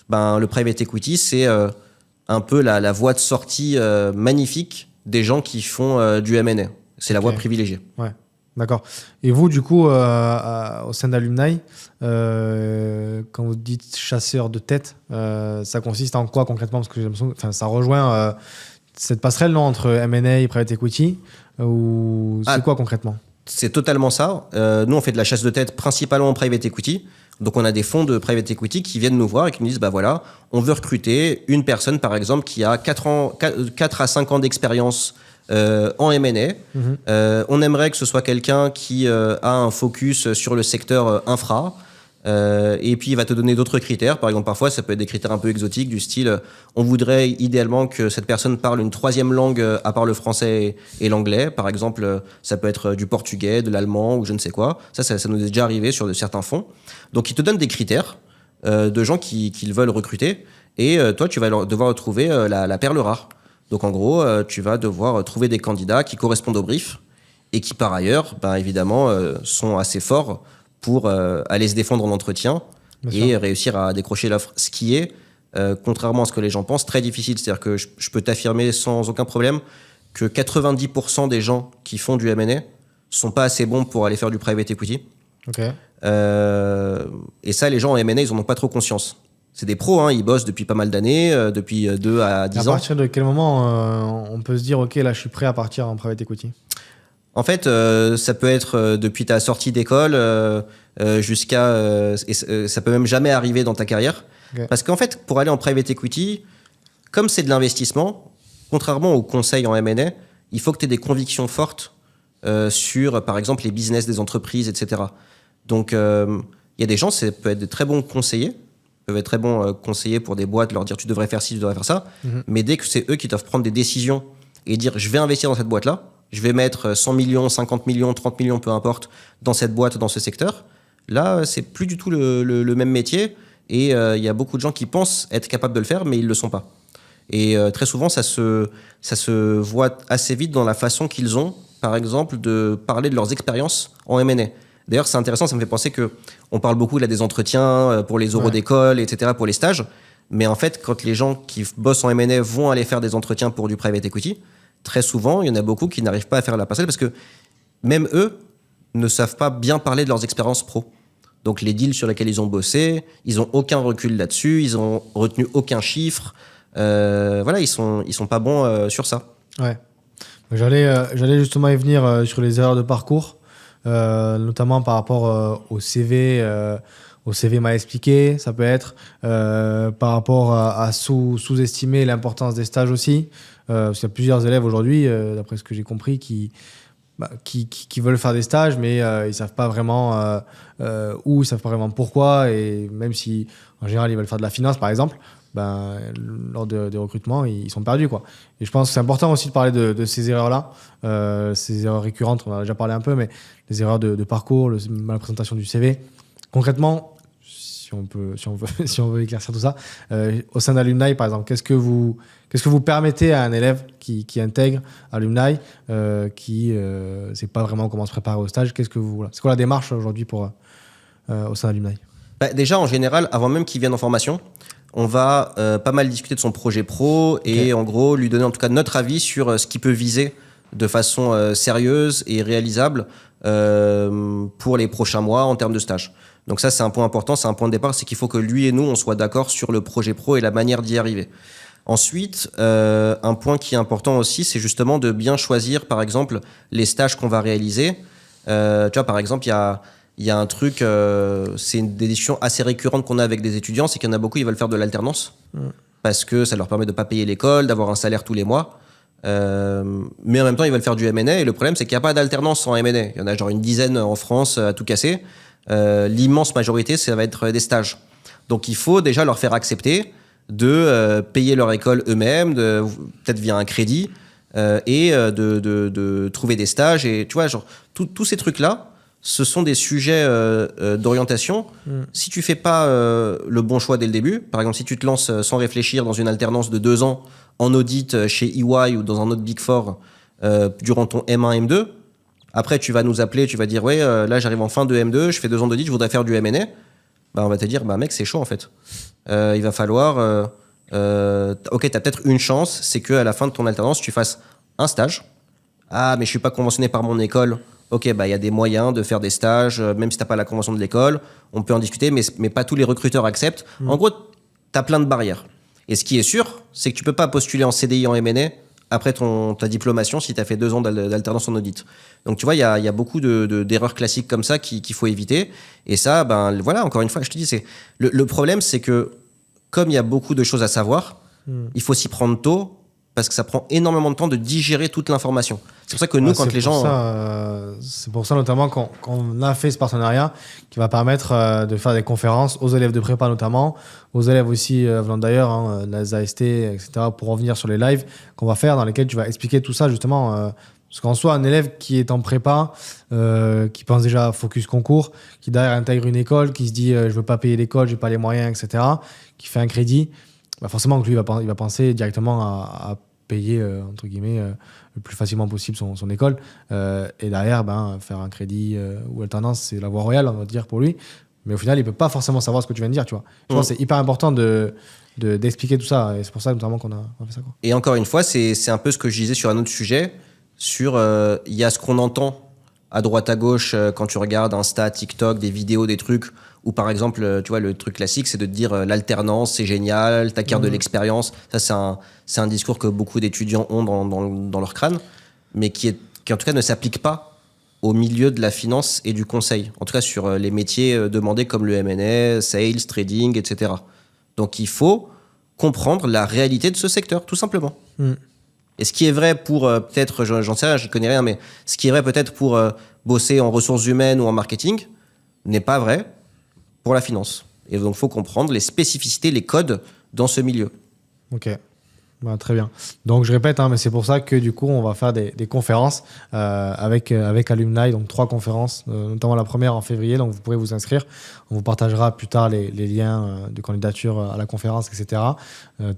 le private equity, c'est un peu la voie de sortie magnifique des gens qui font du M&A. C'est la voie privilégiée. Ouais. D'accord. Et vous, du coup, au sein d'Alumni, quand vous dites chasseur de tête, ça consiste en quoi concrètement? Parce que j'ai l'impression que ça rejoint cette passerelle non, entre M&A et private equity, ou c'est quoi concrètement? C'est totalement ça. Nous, on fait de la chasse de tête principalement en private equity. Donc, on a des fonds de private equity qui viennent nous voir et qui nous disent, voilà, on veut recruter une personne, par exemple, qui a 4 à 5 ans d'expérience en M&A. On aimerait que ce soit quelqu'un qui a un focus sur le secteur infra. Et puis, il va te donner d'autres critères. Par exemple, parfois, ça peut être des critères un peu exotiques du style, on voudrait idéalement que cette personne parle une 3e langue à part le français et l'anglais. Par exemple, ça peut être du portugais, de l'allemand ou je ne sais quoi. Ça nous est déjà arrivé sur certains fonds. Donc, ils te donnent des critères de gens qu'ils veulent recruter. Et toi, tu vas devoir trouver la perle rare. Donc, en gros, tu vas devoir trouver des candidats qui correspondent au brief et qui, par ailleurs, évidemment, sont assez forts pour aller se défendre en entretien et réussir à décrocher l'offre. Ce qui est, contrairement à ce que les gens pensent, très difficile. C'est-à-dire que je peux t'affirmer sans aucun problème que 90% des gens qui font du M&A sont pas assez bons pour aller faire du private equity. Okay. Et ça, les gens en M&A, ils en ont pas trop conscience. C'est des pros, ils bossent depuis pas mal d'années, depuis 2 à 10 ans. À partir de quel moment on peut se dire, OK, là, je suis prêt à partir en private equity? En fait, ça peut être depuis ta sortie d'école jusqu'à... ça peut même jamais arriver dans ta carrière. Okay. Parce qu'en fait, pour aller en private equity, comme c'est de l'investissement, contrairement aux conseils en M&A, il faut que tu aies des convictions fortes sur, par exemple, les business des entreprises, etc. Donc, il y a des gens, ça peut être de très bons conseillers, peuvent être très bons conseillers pour des boîtes, leur dire tu devrais faire ci, tu devrais faire ça. Mais dès que c'est eux qui doivent prendre des décisions et dire je vais investir dans cette boîte-là, je vais mettre 100 millions, 50 millions, 30 millions, peu importe, dans cette boîte, dans ce secteur, là, c'est plus du tout le même métier. Et il y a beaucoup de gens qui pensent être capables de le faire, mais ils ne le sont pas. Et très souvent, ça se voit assez vite dans la façon qu'ils ont, par exemple, de parler de leurs expériences en M&A. D'ailleurs, c'est intéressant, ça me fait penser qu'on parle beaucoup là, des entretiens pour les oraux d'école, etc., pour les stages. Mais en fait, quand les gens qui bossent en M&A vont aller faire des entretiens pour du private equity, très souvent, il y en a beaucoup qui n'arrivent pas à faire la passerelle parce que même eux ne savent pas bien parler de leurs expériences pro. Donc, les deals sur lesquels ils ont bossé, ils n'ont aucun recul là-dessus, ils n'ont retenu aucun chiffre. Ils sont pas bons sur ça. Ouais. J'allais justement y venir sur les erreurs de parcours. Notamment par rapport au CV m'a expliqué, ça peut être par rapport à sous-estimer l'importance des stages aussi, parce qu'il y a plusieurs élèves aujourd'hui, d'après ce que j'ai compris, qui veulent faire des stages, mais ils savent pas vraiment où, ils savent pas vraiment pourquoi, et même si en général ils veulent faire de la finance par exemple, lors des recrutements, ils sont perdus, quoi. Et je pense que c'est important aussi de parler de ces erreurs-là, ces erreurs récurrentes, on en a déjà parlé un peu, mais les erreurs de parcours, la présentation du CV. Concrètement, si on veut éclaircir tout ça, au sein d'Alumni, par exemple, qu'est-ce que vous permettez à un élève qui intègre Alumni, qui ne sait pas vraiment comment se préparer au stage? C'est quoi la démarche aujourd'hui au sein d'Alumni? Déjà, en général, avant même qu'il vienne en formation, on va pas mal discuter de son projet pro et en gros lui donner en tout cas notre avis sur ce qu'il peut viser de façon sérieuse et réalisable pour les prochains mois en termes de stage. Donc ça, c'est un point important, c'est un point de départ, c'est qu'il faut que lui et nous, on soit d'accord sur le projet pro et la manière d'y arriver. Ensuite, un point qui est important aussi, c'est justement de bien choisir, par exemple, les stages qu'on va réaliser. Tu vois, par exemple, il y a un truc, c'est des discussions assez récurrentes qu'on a avec des étudiants, c'est qu'il y en a beaucoup, ils veulent faire de l'alternance, parce que ça leur permet de ne pas payer l'école, d'avoir un salaire tous les mois. Mais en même temps, ils veulent faire du M&A, et le problème, c'est qu'il n'y a pas d'alternance sans M&A. Il y en a genre une dizaine en France à tout casser. L'immense majorité, ça va être des stages. Donc, il faut déjà leur faire accepter de payer leur école eux-mêmes, peut-être via un crédit, et de trouver des stages. Et tu vois, genre, tous ces trucs-là, ce sont des sujets d'orientation. Si tu fais pas le bon choix dès le début, par exemple, si tu te lances sans réfléchir dans une alternance de 2 ans en audit chez EY ou dans un autre Big Four durant ton M1, M2, après, tu vas nous appeler, tu vas dire « Ouais, là, j'arrive en fin de M2, je fais 2 ans d'audit, je voudrais faire du M&A. » On va te dire « Mec, c'est chaud, en fait. Il va falloir... ok, tu as peut-être une chance, c'est qu'à la fin de ton alternance, tu fasses un stage. Ah, mais je suis pas conventionné par mon école. Ok, il y a des moyens de faire des stages, même si tu n'as pas la convention de l'école. On peut en discuter, mais pas tous les recruteurs acceptent. En gros, tu as plein de barrières. Et ce qui est sûr, c'est que tu peux pas postuler en CDI en M&A après ta diplomation si tu as fait 2 ans d'alternance en audit. Donc tu vois, il y a beaucoup d'erreurs classiques comme ça qu'il faut éviter. Et ça, voilà, encore une fois, je te dis, le problème, c'est que comme il y a beaucoup de choses à savoir, il faut s'y prendre tôt parce que ça prend énormément de temps de digérer toute l'information. C'est pour ça que nous, quand les gens... c'est pour ça notamment qu'on a fait ce partenariat qui va permettre de faire des conférences aux élèves de prépa notamment, aux élèves aussi venant d'ailleurs, les AST, etc., pour revenir sur les lives qu'on va faire dans lesquels tu vas expliquer tout ça justement. Parce qu'en soi, un élève qui est en prépa, qui pense déjà focus concours, qui derrière intègre une école, qui se dit je veux pas payer l'école, j'ai pas les moyens, etc., qui fait un crédit, forcément que lui il va penser directement à payer entre guillemets le plus facilement possible son école, et derrière faire un crédit ou alternance, c'est la voie royale, on va dire, pour lui. Mais au final, il peut pas forcément savoir ce que tu viens de dire, tu vois. Je pense que c'est hyper important d'expliquer tout ça, et c'est pour ça notamment qu'on a fait ça, quoi. Et encore une fois, c'est un peu ce que je disais sur un autre sujet, sur il y a ce qu'on entend à droite à gauche quand tu regardes Insta, TikTok, des vidéos, des trucs où par exemple, tu vois, le truc classique, c'est de te dire l'alternance, c'est génial, t'acquiers de l'expérience. Ça, c'est un discours que beaucoup d'étudiants ont dans leur crâne, mais qui en tout cas ne s'applique pas au milieu de la finance et du conseil. En tout cas, sur les métiers demandés comme le M&A, sales, trading, etc. Donc, il faut comprendre la réalité de ce secteur, tout simplement. Et ce qui est vrai pour, peut-être, j'en sais rien, j'y connais rien, mais ce qui est vrai peut-être pour bosser en ressources humaines ou en marketing n'est pas vrai pour la finance. Et donc, il faut comprendre les spécificités, les codes dans ce milieu. Ok. Très bien. Donc, je répète, mais c'est pour ça que du coup, on va faire des conférences avec Alumni, donc 3 conférences, notamment la première en février, donc vous pourrez vous inscrire. On vous partagera plus tard les liens de candidature à la conférence, etc.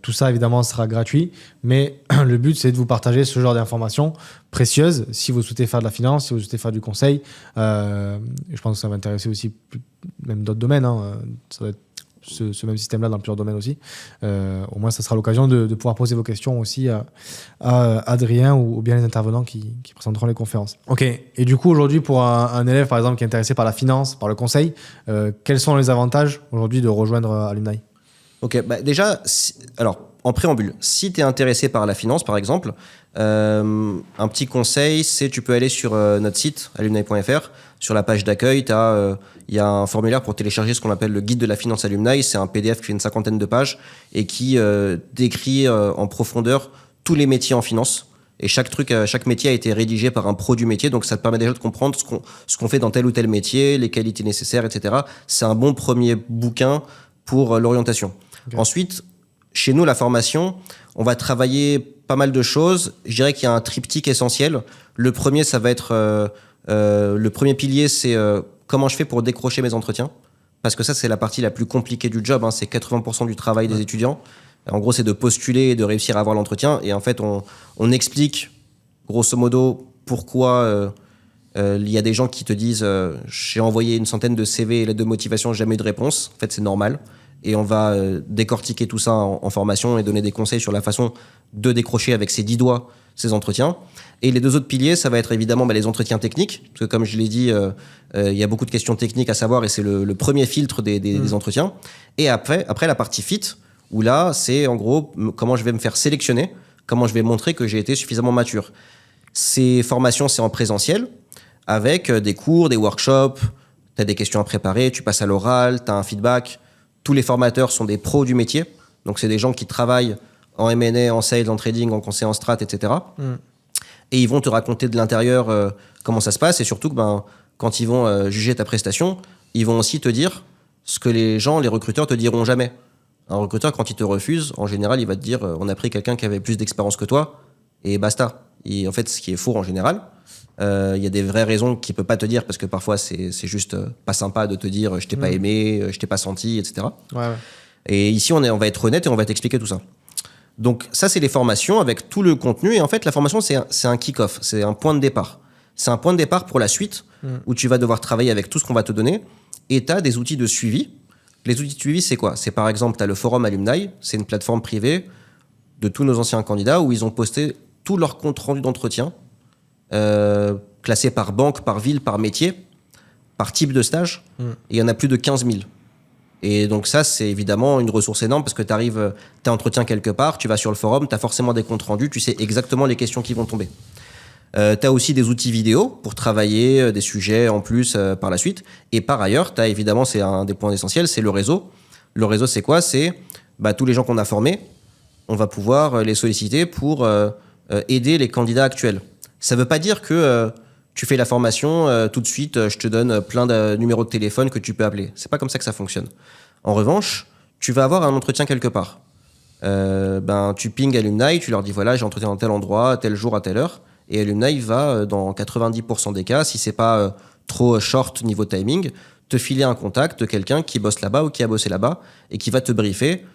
Tout ça, évidemment, sera gratuit, mais le but, c'est de vous partager ce genre d'informations précieuses si vous souhaitez faire de la finance, si vous souhaitez faire du conseil. Je pense que ça va intéresser aussi même d'autres domaines. Ça va être ce même système-là dans plusieurs domaines aussi. Au moins, ça sera l'occasion de pouvoir poser vos questions aussi à Adrien ou bien les intervenants qui présenteront les conférences. Ok. Et du coup, aujourd'hui, pour un élève, par exemple, qui est intéressé par la finance, par le conseil, quels sont les avantages aujourd'hui de rejoindre Alumni ? Ok. Déjà, alors, en préambule, si tu es intéressé par la finance, par exemple, un petit conseil, c'est tu peux aller sur notre site, alumni.fr. Sur la page d'accueil, il y a un formulaire pour télécharger ce qu'on appelle le guide de la finance Alumni. C'est un PDF qui fait une 50aine de pages et qui décrit en profondeur tous les métiers en finance. Et chaque métier a été rédigé par un pro du métier. Donc, ça te permet déjà de comprendre ce qu'on fait dans tel ou tel métier, les qualités nécessaires, etc. C'est un bon premier bouquin pour l'orientation. Okay. Ensuite, chez nous, la formation, on va travailler pas mal de choses. Je dirais qu'il y a un triptyque essentiel. Le premier, ça va être... le premier pilier, c'est comment je fais pour décrocher mes entretiens. Parce que ça, c'est la partie la plus compliquée du job. C'est 80% du travail des étudiants. En gros, c'est de postuler et de réussir à avoir l'entretien. Et en fait, on explique, grosso modo, pourquoi il y a des gens qui te disent j'ai envoyé une centaine de CV et lettres de motivation, jamais eu de réponse. En fait, c'est normal. Et on va décortiquer tout ça en formation et donner des conseils sur la façon de décrocher avec ses 10 doigts ces entretiens. Et les deux autres piliers, ça va être évidemment les entretiens techniques, parce que comme je l'ai dit, il y a beaucoup de questions techniques à savoir, et c'est le premier filtre des entretiens. Et après, la partie fit, où là, c'est en gros comment je vais me faire sélectionner, comment je vais montrer que j'ai été suffisamment mature. Ces formations, c'est en présentiel, avec des cours, des workshops, tu as des questions à préparer, tu passes à l'oral, tu as un feedback. Tous les formateurs sont des pros du métier, donc c'est des gens qui travaillent en M&A, en sales, en trading, en conseil en strat, etc. Et ils vont te raconter de l'intérieur comment ça se passe, et surtout que quand ils vont juger ta prestation, ils vont aussi te dire ce que les recruteurs te diront jamais. Un recruteur, quand il te refuse, en général, il va te dire on a pris quelqu'un qui avait plus d'expérience que toi, et basta. Et en fait, ce qui est faux en général, il y a des vraies raisons qu'il peut pas te dire, parce que parfois c'est juste pas sympa de te dire je t'ai pas aimé, je t'ai pas senti, etc. Ouais. Et ici, on va être honnête et on va t'expliquer tout ça. Donc ça, c'est les formations avec tout le contenu. Et en fait, la formation, c'est un kick-off, c'est un point de départ. C'est un point de départ pour la suite, où tu vas devoir travailler avec tout ce qu'on va te donner. Et tu as des outils de suivi. Les outils de suivi, c'est quoi? C'est par exemple, tu as le forum Alumni, c'est une plateforme privée de tous nos anciens candidats où ils ont posté tout leur compte rendu d'entretien, classé par banque, par ville, par métier, par type de stage. Et il y en a plus de 15 000. Et donc ça, c'est évidemment une ressource énorme, parce que tu arrives, tu as entretien quelque part, tu vas sur le forum, tu as forcément des comptes rendus, tu sais exactement les questions qui vont tomber. Tu as aussi des outils vidéo pour travailler des sujets en plus par la suite. Et par ailleurs, tu as évidemment, c'est un des points essentiels, c'est le réseau. Le réseau, c'est quoi? C'est tous les gens qu'on a formés, on va pouvoir les solliciter pour aider les candidats actuels. Ça ne veut pas dire que tu fais la formation, tout de suite, je te donne plein de numéros de téléphone que tu peux appeler. C'est pas comme ça que ça fonctionne. En revanche, tu vas avoir un entretien quelque part. Tu ping Alumni, tu leur dis voilà, j'ai entretien dans tel endroit, tel jour, à telle heure. Et Alumni va, dans 90% des cas, si c'est pas trop short niveau timing, te filer un contact de quelqu'un qui bosse là-bas ou qui a bossé là-bas et qui va te briefer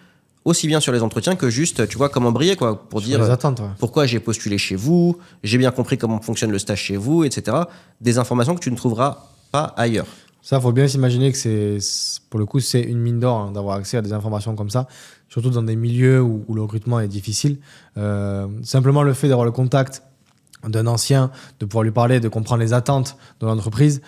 aussi bien sur les entretiens que juste, tu vois, comment briller, quoi, pour sur dire attentes, ouais. Pourquoi j'ai postulé chez vous, j'ai bien compris comment fonctionne le stage chez vous, etc. Des informations que tu ne trouveras pas ailleurs. Ça, faut bien s'imaginer que pour le coup, c'est une mine d'or d'avoir accès à des informations comme ça, surtout dans des milieux où le recrutement est difficile. Simplement le fait d'avoir le contact d'un ancien, de pouvoir lui parler, de comprendre les attentes de l'entreprise,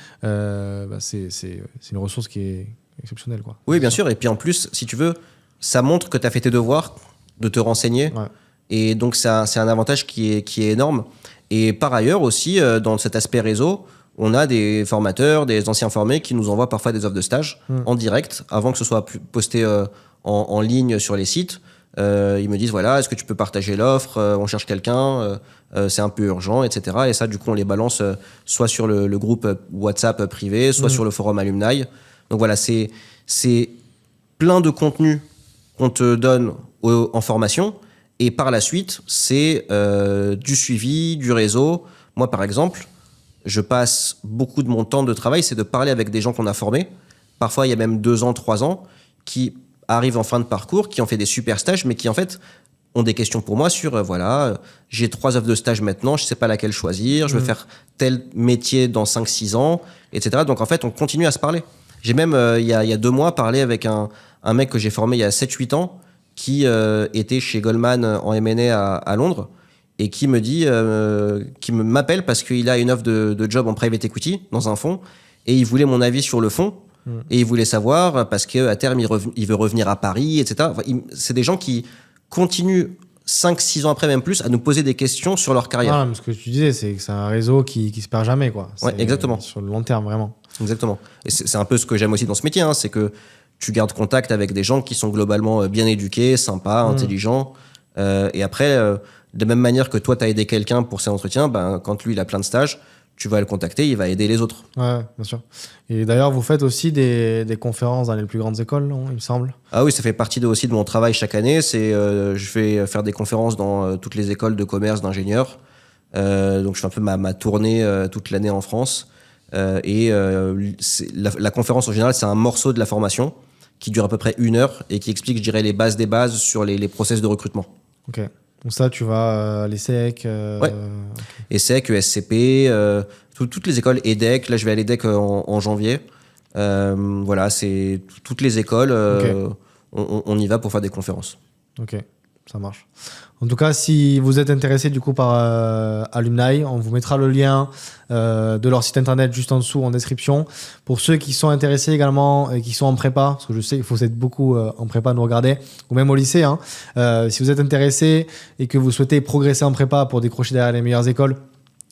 c'est une ressource qui est exceptionnelle, quoi. Oui, bien sûr. Et puis en plus, si tu veux, ça montre que tu as fait tes devoirs, de te renseigner. Ouais. Et donc, c'est un avantage qui est énorme. Et par ailleurs aussi, dans cet aspect réseau, on a des formateurs, des anciens formés qui nous envoient parfois des offres de stage en direct, avant que ce soit posté en ligne sur les sites. Ils me disent, voilà, est-ce que tu peux partager l'offre? On cherche quelqu'un, c'est un peu urgent, etc. Et ça, du coup, on les balance soit sur le groupe WhatsApp privé, soit sur le forum Alumni. Donc voilà, c'est plein de contenus qu'on te donne en formation, et par la suite, c'est du suivi, du réseau. Moi, par exemple, je passe beaucoup de mon temps de travail, c'est de parler avec des gens qu'on a formés. Parfois, il y a même 2 ans, 3 ans, qui arrivent en fin de parcours, qui ont fait des super stages, mais qui, en fait, ont des questions pour moi sur, j'ai 3 offres de stage maintenant, je ne sais pas laquelle choisir, je veux faire tel métier dans 5-6 ans, etc. Donc, en fait, on continue à se parler. J'ai même, il y a 2 mois, parlé avec un mec que j'ai formé il y a 7-8 ans, qui était chez Goldman en M&A à Londres, et qui me dit, qui m'appelle parce qu'il a une offre de job en private equity dans un fonds, et il voulait mon avis sur le fonds, et il voulait savoir parce qu'à terme il veut revenir à Paris, etc. Enfin, c'est des gens qui continuent 5-6 ans après, même plus, à nous poser des questions sur leur carrière. Ah, mais ce que tu disais, c'est que c'est un réseau qui se perd jamais, quoi. Ouais, exactement. Sur le long terme, vraiment. Exactement. Et c'est un peu ce que j'aime aussi dans ce métier, hein, c'est que tu gardes contact avec des gens qui sont globalement bien éduqués, sympas, intelligents. Et après, de même manière que toi, tu as aidé quelqu'un pour ses entretiens, quand lui, il a plein de stages, tu vas le contacter, il va aider les autres. Ouais, bien sûr. Et d'ailleurs, vous faites aussi des conférences dans les plus grandes écoles, non, il me semble? Ah oui, ça fait partie aussi de mon travail chaque année. Je vais faire des conférences dans toutes les écoles de commerce, d'ingénieurs. Donc, je fais un peu ma tournée toute l'année en France. La conférence, en général, c'est un morceau de la formation qui dure à peu près 1 heure et qui explique, je dirais, les bases des bases sur les process de recrutement. Ok. Donc ça, tu vas à l'ESSEC Ouais. Okay. ESSEC, ESCP, toutes les écoles, EDEC. Là, je vais à l'EDEC en janvier. Voilà, c'est toutes les écoles. Okay. On y va pour faire des conférences. Ok. Ça marche. En tout cas, si vous êtes intéressé du coup par Alumni, on vous mettra le lien de leur site internet juste en dessous en description. Pour ceux qui sont intéressés également et qui sont en prépa, parce que je sais qu'il faut être beaucoup en prépa à nous regarder, ou même au lycée, hein, si vous êtes intéressé et que vous souhaitez progresser en prépa pour décrocher derrière les meilleures écoles,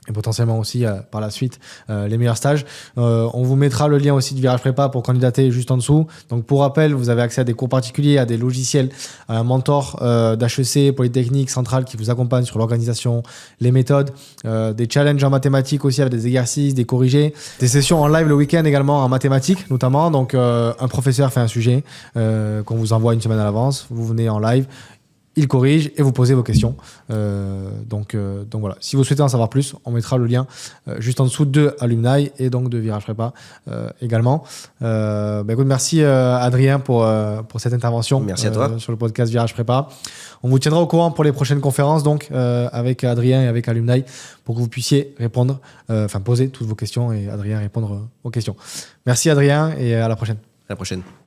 et potentiellement aussi par la suite les meilleurs stages. On vous mettra le lien aussi de Virage Prépa pour candidater juste en dessous. Donc pour rappel, vous avez accès à des cours particuliers, à des logiciels, à un mentor d'HEC, Polytechnique, Centrale qui vous accompagne sur l'organisation, les méthodes, des challenges en mathématiques aussi avec des exercices, des corrigés, des sessions en live le week-end également en mathématiques notamment. Donc un professeur fait un sujet qu'on vous envoie une semaine à l'avance, vous venez en live, il corrige et vous posez vos questions. Donc voilà, si vous souhaitez en savoir plus, on mettra le lien juste en dessous de Alumni et donc de Virage Prépa également. Écoute, merci Adrien pour cette intervention. Merci à toi. Sur le podcast Virage Prépa. On vous tiendra au courant pour les prochaines conférences donc avec Adrien et avec Alumni pour que vous puissiez répondre, poser toutes vos questions et Adrien répondre aux questions. Merci Adrien et à la prochaine. À la prochaine.